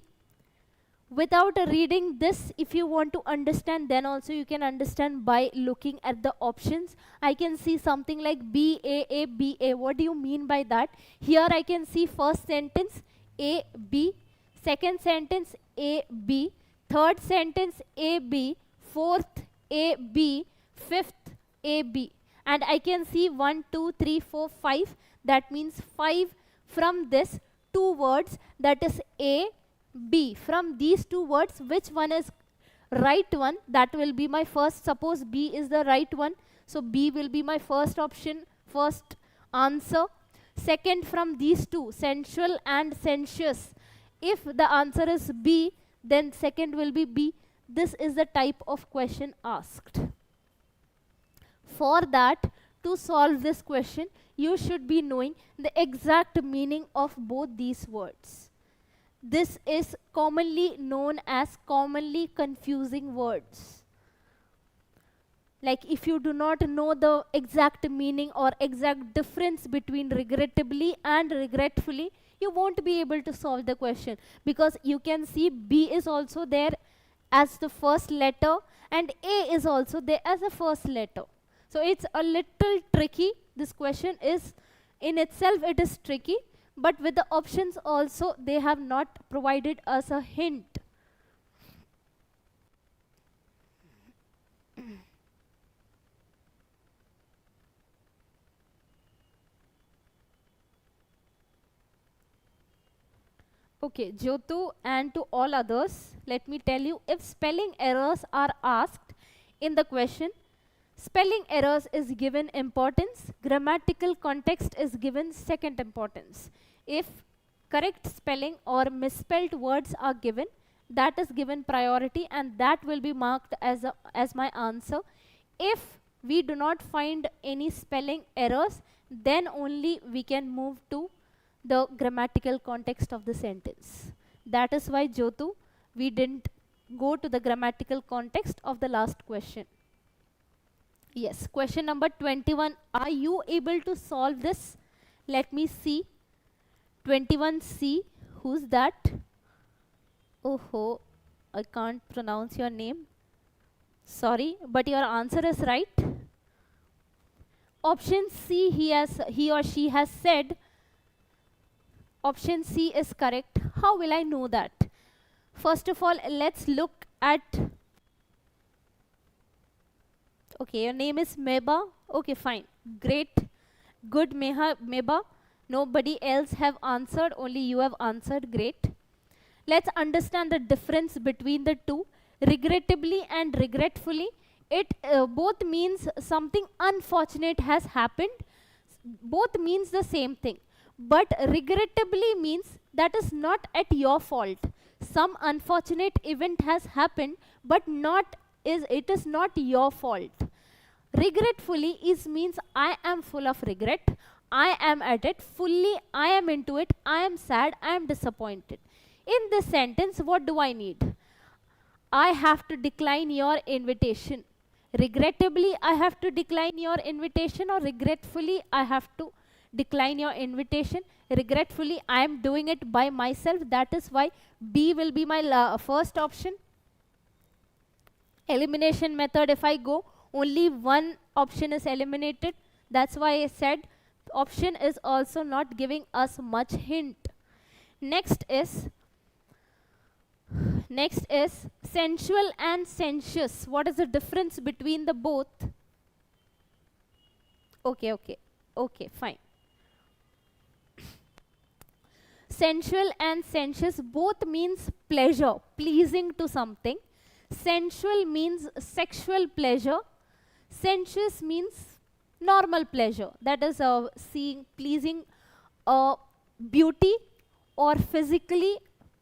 without reading this, if you want to understand, then also you can understand by looking at the options. I can see something like BAA, BA. What do you mean by that? Here I can see first sentence A, B, second sentence A, B, third sentence A, B, fourth A, B, fifth A, B. And I can see 1, 2, 3, 4, 5. That means 5 from this 2 words, that is A, B. From these 2 words, which one is right one? That will be my first. Suppose B is the right one. So B will be my first option, first answer. Second, from these 2, sensual and sensuous. If the answer is B, then second will be B. This is the type of question asked. For that, to solve this question, you should be knowing the exact meaning of both these words. This is commonly known as commonly confusing words. Like if you do not know the exact meaning or exact difference between regrettably and regretfully, you won't be able to solve the question, because you can see B is also there as the first letter and A is also there as the first letter. So it's a little tricky. This question is, in itself it is tricky, but with the options also they have not provided us a hint. Okay, Jyotu and to all others, let me tell you, if spelling errors are asked in the question, spelling errors is given importance, grammatical context is given second importance. If correct spelling or misspelled words are given, that is given priority and that will be marked as my answer. If we do not find any spelling errors, then only we can move to the grammatical context of the sentence. That is why, Jyotu, we didn't go to the grammatical context of the last question. Yes, question number 21. Are you able to solve this? Let me see. 21C. Who's that? Oh, I can't pronounce your name. Sorry, but your answer is right. Option C, he or she has said. Option C is correct. How will I know that? First of all, let's look at. Okay, your name is Meba. Okay, fine. Great. Good, Meba. Nobody else have answered, only you have answered. Great. Let's understand the difference between the two. Regrettably and regretfully, it both means something unfortunate has happened. Both means the same thing. But regrettably means that is not at your fault. Some unfortunate event has happened, but it is not your fault. Regretfully is means I am full of regret. I am at it fully. I am into it. I am sad. I am disappointed. In this sentence, what do I need? I have to decline your invitation. Regrettably, I have to decline your invitation, or regretfully, I have to decline your invitation. Regretfully, I am doing it by myself. That is why B will be my first option. Elimination method, if I go, only one option is eliminated. That's why I said option is also not giving us much hint. Next is sensual and sensuous. What is the difference between the both? Okay, fine. Sensual and sensuous both means pleasure, pleasing to something. Sensual means sexual pleasure. Sensuous means normal pleasure. That is seeing, pleasing beauty or physically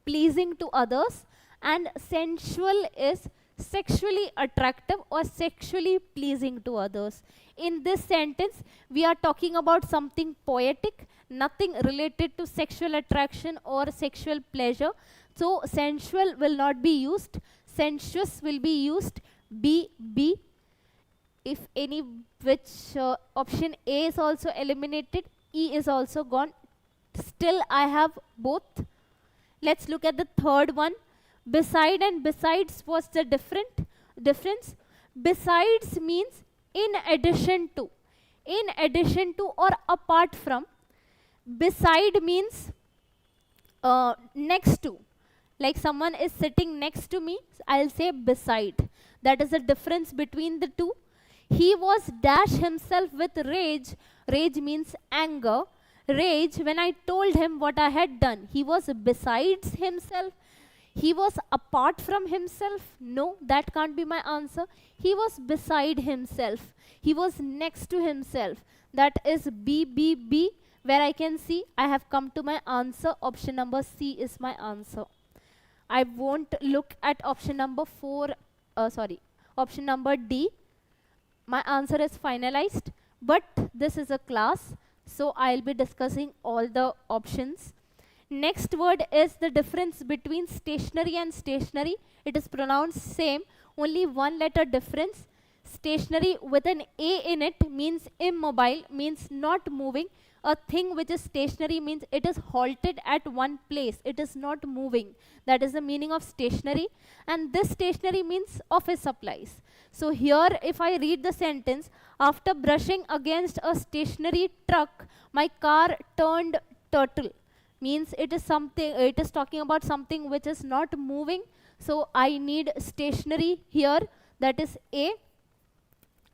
pleasing to others. And sensual is sexually attractive or sexually pleasing to others. In this sentence, we are talking about something poetic, nothing related to sexual attraction or sexual pleasure. So sensual will not be used. Sensuous will be used. B. If any, which option A is also eliminated, E is also gone. Still I have both. Let's look at the third one. Beside and besides, what's the difference? Besides means in addition to. In addition to or apart from. Beside means next to. Like someone is sitting next to me, I'll say beside. That is the difference between the two. He was dash himself with rage. Rage means anger. Rage when I told him what I had done. He was besides himself. He was apart from himself. No, that can't be my answer. He was beside himself. He was next to himself. That is B, where I can see I have come to my answer. Option number C is my answer. I won't look at option number option number D. My answer is finalized, but this is a class, so I'll be discussing all the options. Next word is the difference between stationary and stationary. It is pronounced same, only one letter difference. Stationary with an A in it means immobile, means not moving. A thing which is stationary means it is halted at one place. It is not moving. That is the meaning of stationary. And this stationary means office supplies. So here if I read the sentence, after brushing against a stationary truck, my car turned turtle. Means it is something, it is talking about something which is not moving. So I need stationary here. That is A.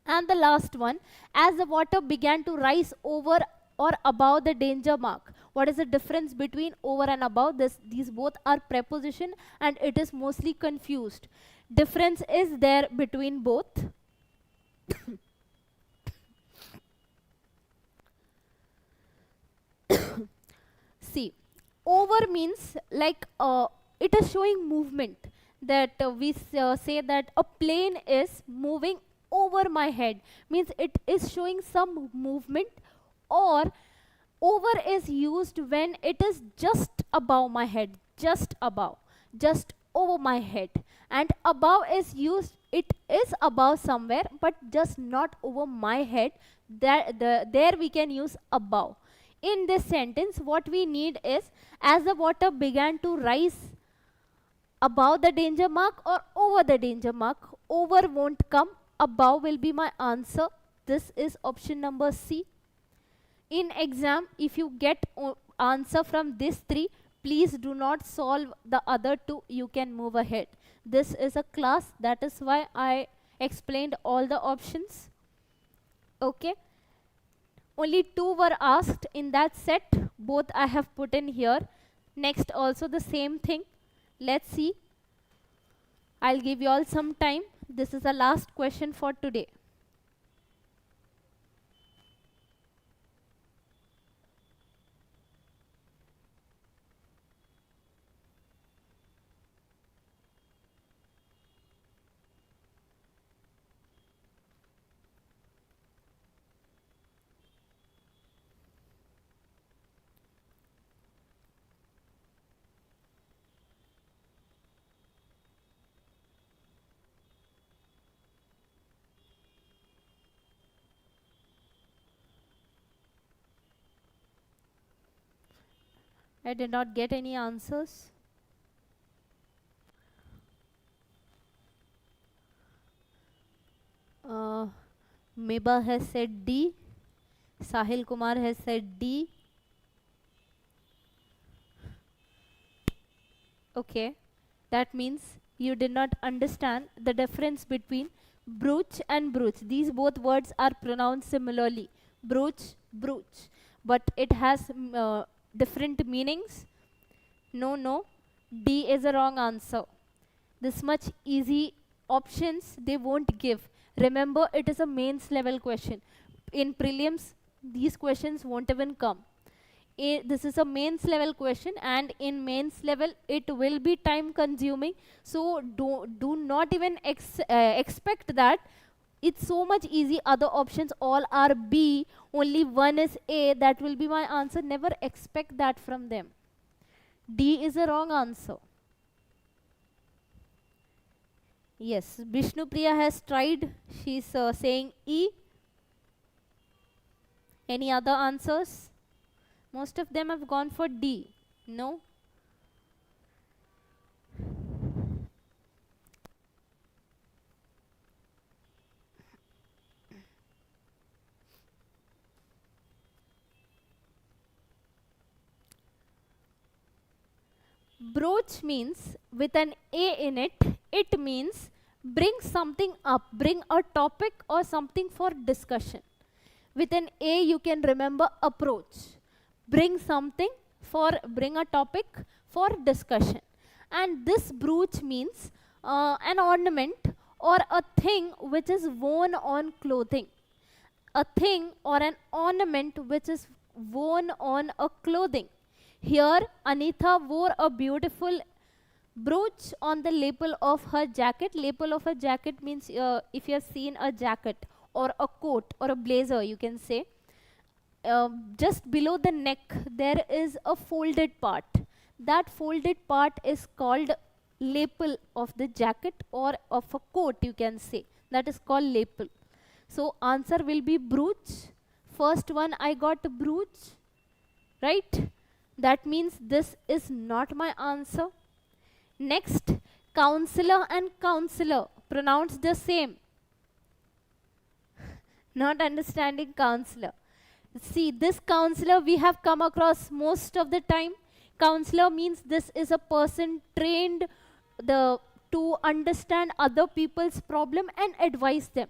And the last one, as the water began to rise over or above the danger mark. What is the difference between over and above? These both are preposition and it is mostly confused. Difference is there between both. See, over means like it is showing movement. That we say that a plane is moving over my head. Means it is showing some movement. Or over is used when it is just above my head, just above, just over my head. And above is used, it is above somewhere, but just not over my head. There we can use above. In this sentence, what we need is, as the water began to rise above the danger mark or over the danger mark. Over won't come, above will be my answer. This is option number C. In exam, if you get answer from these three, please do not solve the other two. You can move ahead. This is a class. That is why I explained all the options. Okay. Only two were asked in that set. both I have put in here. Next also the same thing. Let's see. I'll give you all some time. This is the last question for today. I did not get any answers. Miba has said D. Sahil Kumar has said D. Okay, that means you did not understand the difference between brooch and brooch. These both words are pronounced similarly. Brooch, brooch. But it has different meanings. No, no. D is a wrong answer. This much easy options they won't give. Remember, it is a mains level question. In prelims, these questions won't even come. This is a mains level question, and in mains level it will be time consuming. So do not even expect that it's so much easy. Other options all are B, only one is A, that will be my answer. Never expect that from them. D is a wrong answer. Yes, Vishnu Priya has tried. She's saying E. Any other answers? Most of them have gone for D. No? Broach means with an A in it, it means bring something up, bring a topic or something for discussion. With an A you can remember approach. Bring something for, bring a topic for discussion. And this brooch means an ornament or a thing which is worn on clothing. A thing or an ornament which is worn on a clothing. Here Anita wore a beautiful brooch on the lapel of her jacket. Lapel of a jacket means if you have seen a jacket or a coat or a blazer, you can say. Just below the neck there is a folded part. That folded part is called lapel of the jacket or of a coat, you can say. That is called lapel. So answer will be brooch. First one I got brooch, right? That means this is not my answer. Next, counselor and counselor, pronounced the same. Not understanding counselor. See, this counselor we have come across most of the time. Counselor means this is a person trained to understand other people's problem and advise them.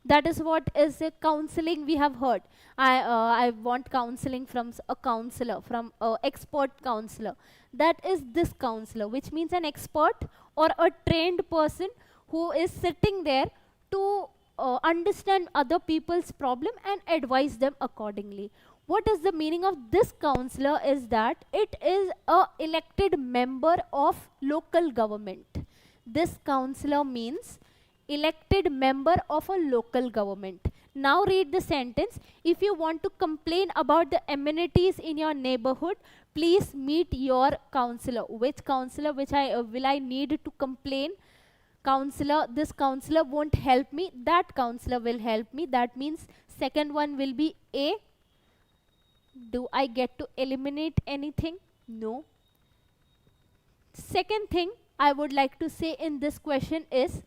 That is what is a counseling we have heard. I want counseling from a counselor, from an expert counselor. That is this counselor, which means an expert or a trained person who is sitting there to understand other people's problem and advise them accordingly. What is the meaning of this counselor is that it is a elected member of local government. This counselor means elected member of a local government. Now read the sentence. If you want to complain about the amenities in your neighborhood, please meet your counselor. Which counselor will I need to complain? Counselor, this counselor won't help me, that counselor will help me. That means second one will be A. Do I get to eliminate anything? No. Second thing I would like to say in this question is,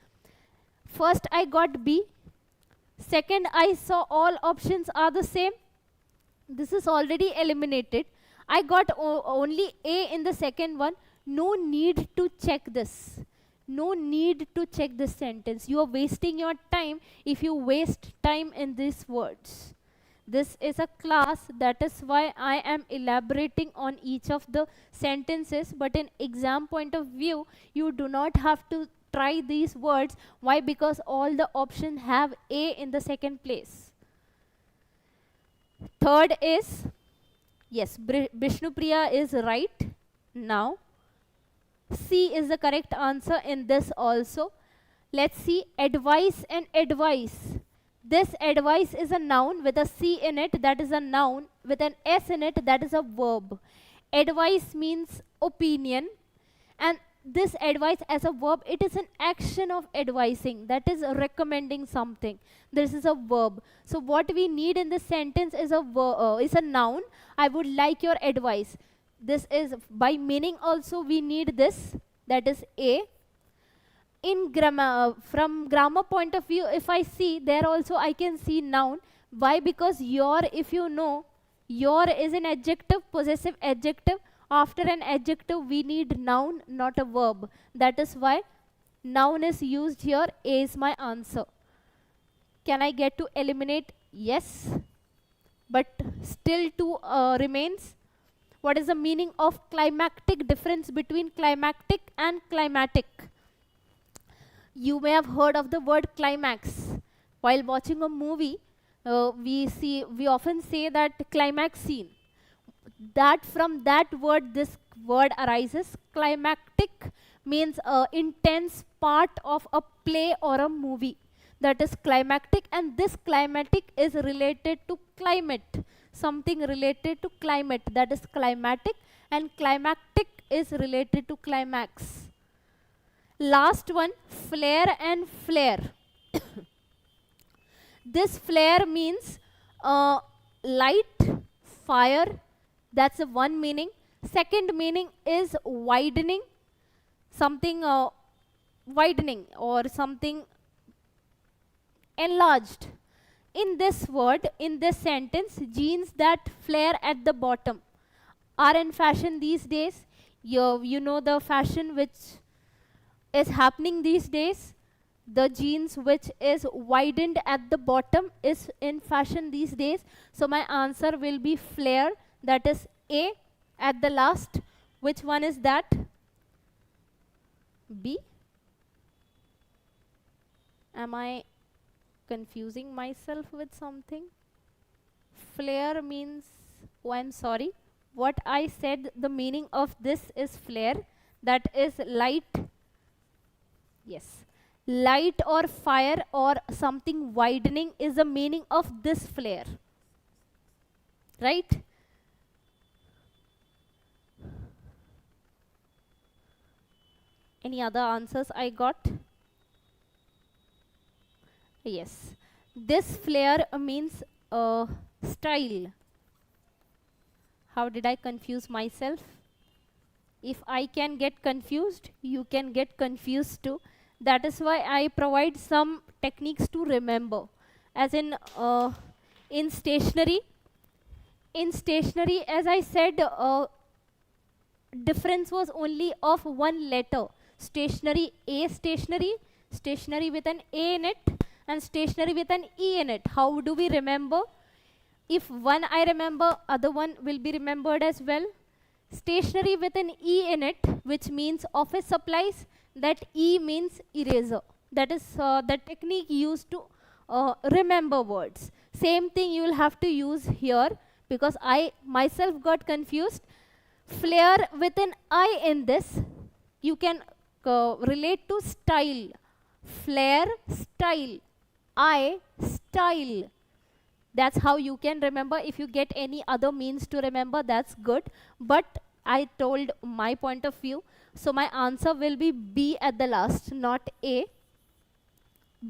first I got B. Second, I saw all options are the same. This is already eliminated. I got only A in the second one. No need to check this. No need to check this sentence. You are wasting your time if you waste time in these words. This is a class, that is why I am elaborating on each of the sentences, but in exam point of view, you do not have to try these words. Why? Because all the options have A in the second place. Third is, yes, Vishnupriya is right. Now, C is the correct answer in this also. Let's see, advice and advice. This advice is a noun with a C in it, that is a noun. With an S in it, that is a verb. Advice means opinion, and this advice as a verb, it is an action of advising, that is recommending something. This is a verb. So what we need in this sentence is a noun. I would like your advice. This is by meaning also we need this, that is A. In grammar, from grammar point of view, if I see, there also I can see noun. Why? Because your, if you know, your is an adjective, possessive adjective. After an adjective, we need noun, not a verb. That is why noun is used here. A is my answer. Can I get to eliminate? Yes. But still two remains. What is the meaning of climactic? Difference between climactic and climatic. You may have heard of the word climax. While watching a movie, we often say that climax scene. That from that word, this word arises. Climactic means intense part of a play or a movie. That is climactic, and this climatic is related to climate. Something related to climate, that is climatic, and climactic is related to climax. Last one, flare and flare. This flare means light, fire. That's the one meaning. Second meaning is widening. Something widening or something enlarged. In this word, in this sentence, jeans that flare at the bottom are in fashion these days. You know the fashion which is happening these days. The jeans which is widened at the bottom is in fashion these days. So my answer will be flare, that is A at the last. Which one is that? B? Am I confusing myself with something? Flare means, oh, I'm sorry. What I said, the meaning of this is flare, that is light. Yes, light or fire or something widening is the meaning of this flare, right? Any other answers I got? Yes, this flare means style. How did I confuse myself? If I can get confused, you can get confused too. That is why I provide some techniques to remember. As in stationery. In stationery, as I said, difference was only of one letter. Stationery, A stationery, stationery with an A in it, and stationery with an E in it. How do we remember? If one I remember, other one will be remembered as well. Stationery with an E in it, which means office supplies, that E means eraser. That is the technique used to remember words. Same thing you will have to use here, because I myself got confused. Flare with an I in this, you can relate to style. Flare, style. I, style. That's how you can remember. If you get any other means to remember, that's good. But I told my point of view. So my answer will be B at the last, not A.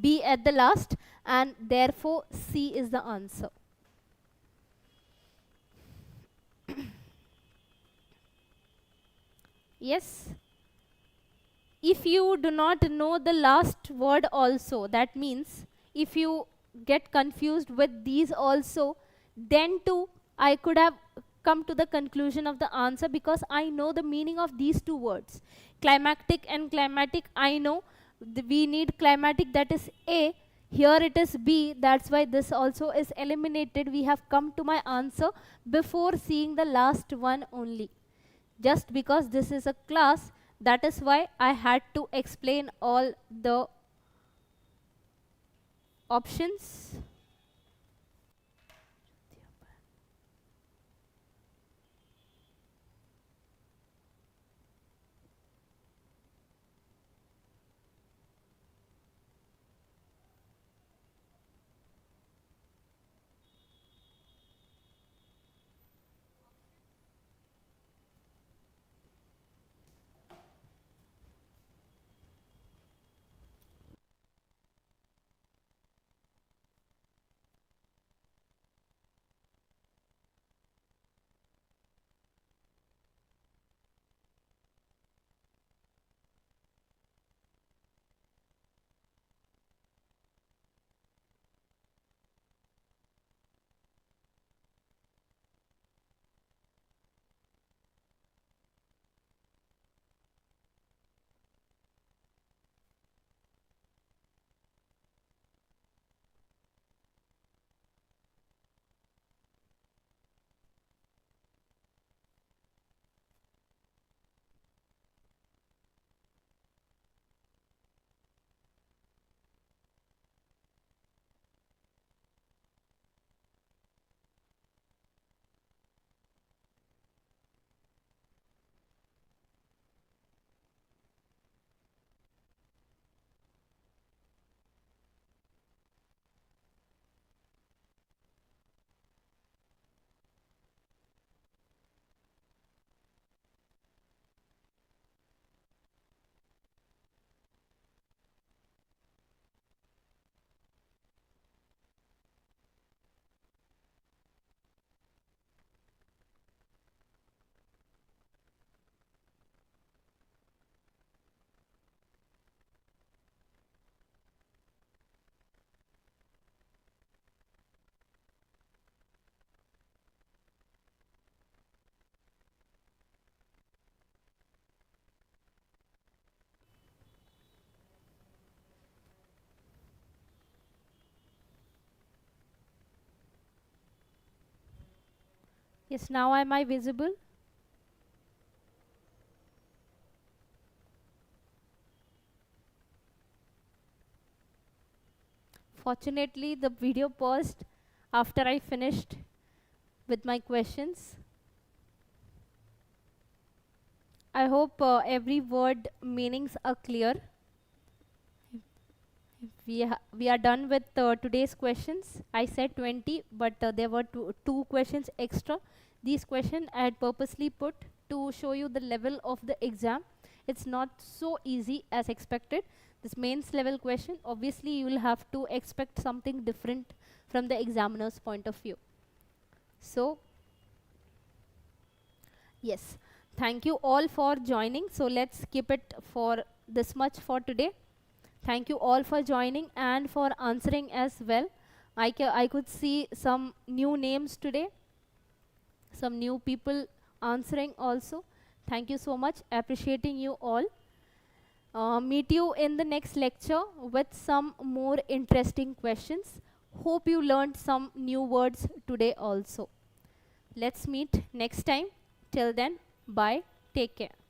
B at the last, and therefore C is the answer. Yes. If you do not know the last word also, that means if you get confused with these also, then too I could have come to the conclusion of the answer, because I know the meaning of these two words. Climactic and climatic, I know we need climatic, that is A. Here it is B, that's why this also is eliminated. We have come to my answer before seeing the last one only. Just because this is a class, that is why I had to explain all the options. Yes, now am I visible? Fortunately, the video paused after I finished with my questions. I hope every word meanings are clear. We are done with today's questions. I said 20, but there were two questions extra. These questions I had purposely put to show you the level of the exam. It's not so easy as expected. This mains level question, obviously you will have to expect something different from the examiner's point of view. So, yes, thank you all for joining. So let's keep it for this much for today. Thank you all for joining and for answering as well. I could see some new names today, some new people answering also. Thank you so much. Appreciating you all. Meet you in the next lecture with some more interesting questions. Hope you learned some new words today also. Let's meet next time. Till then, bye. Take care.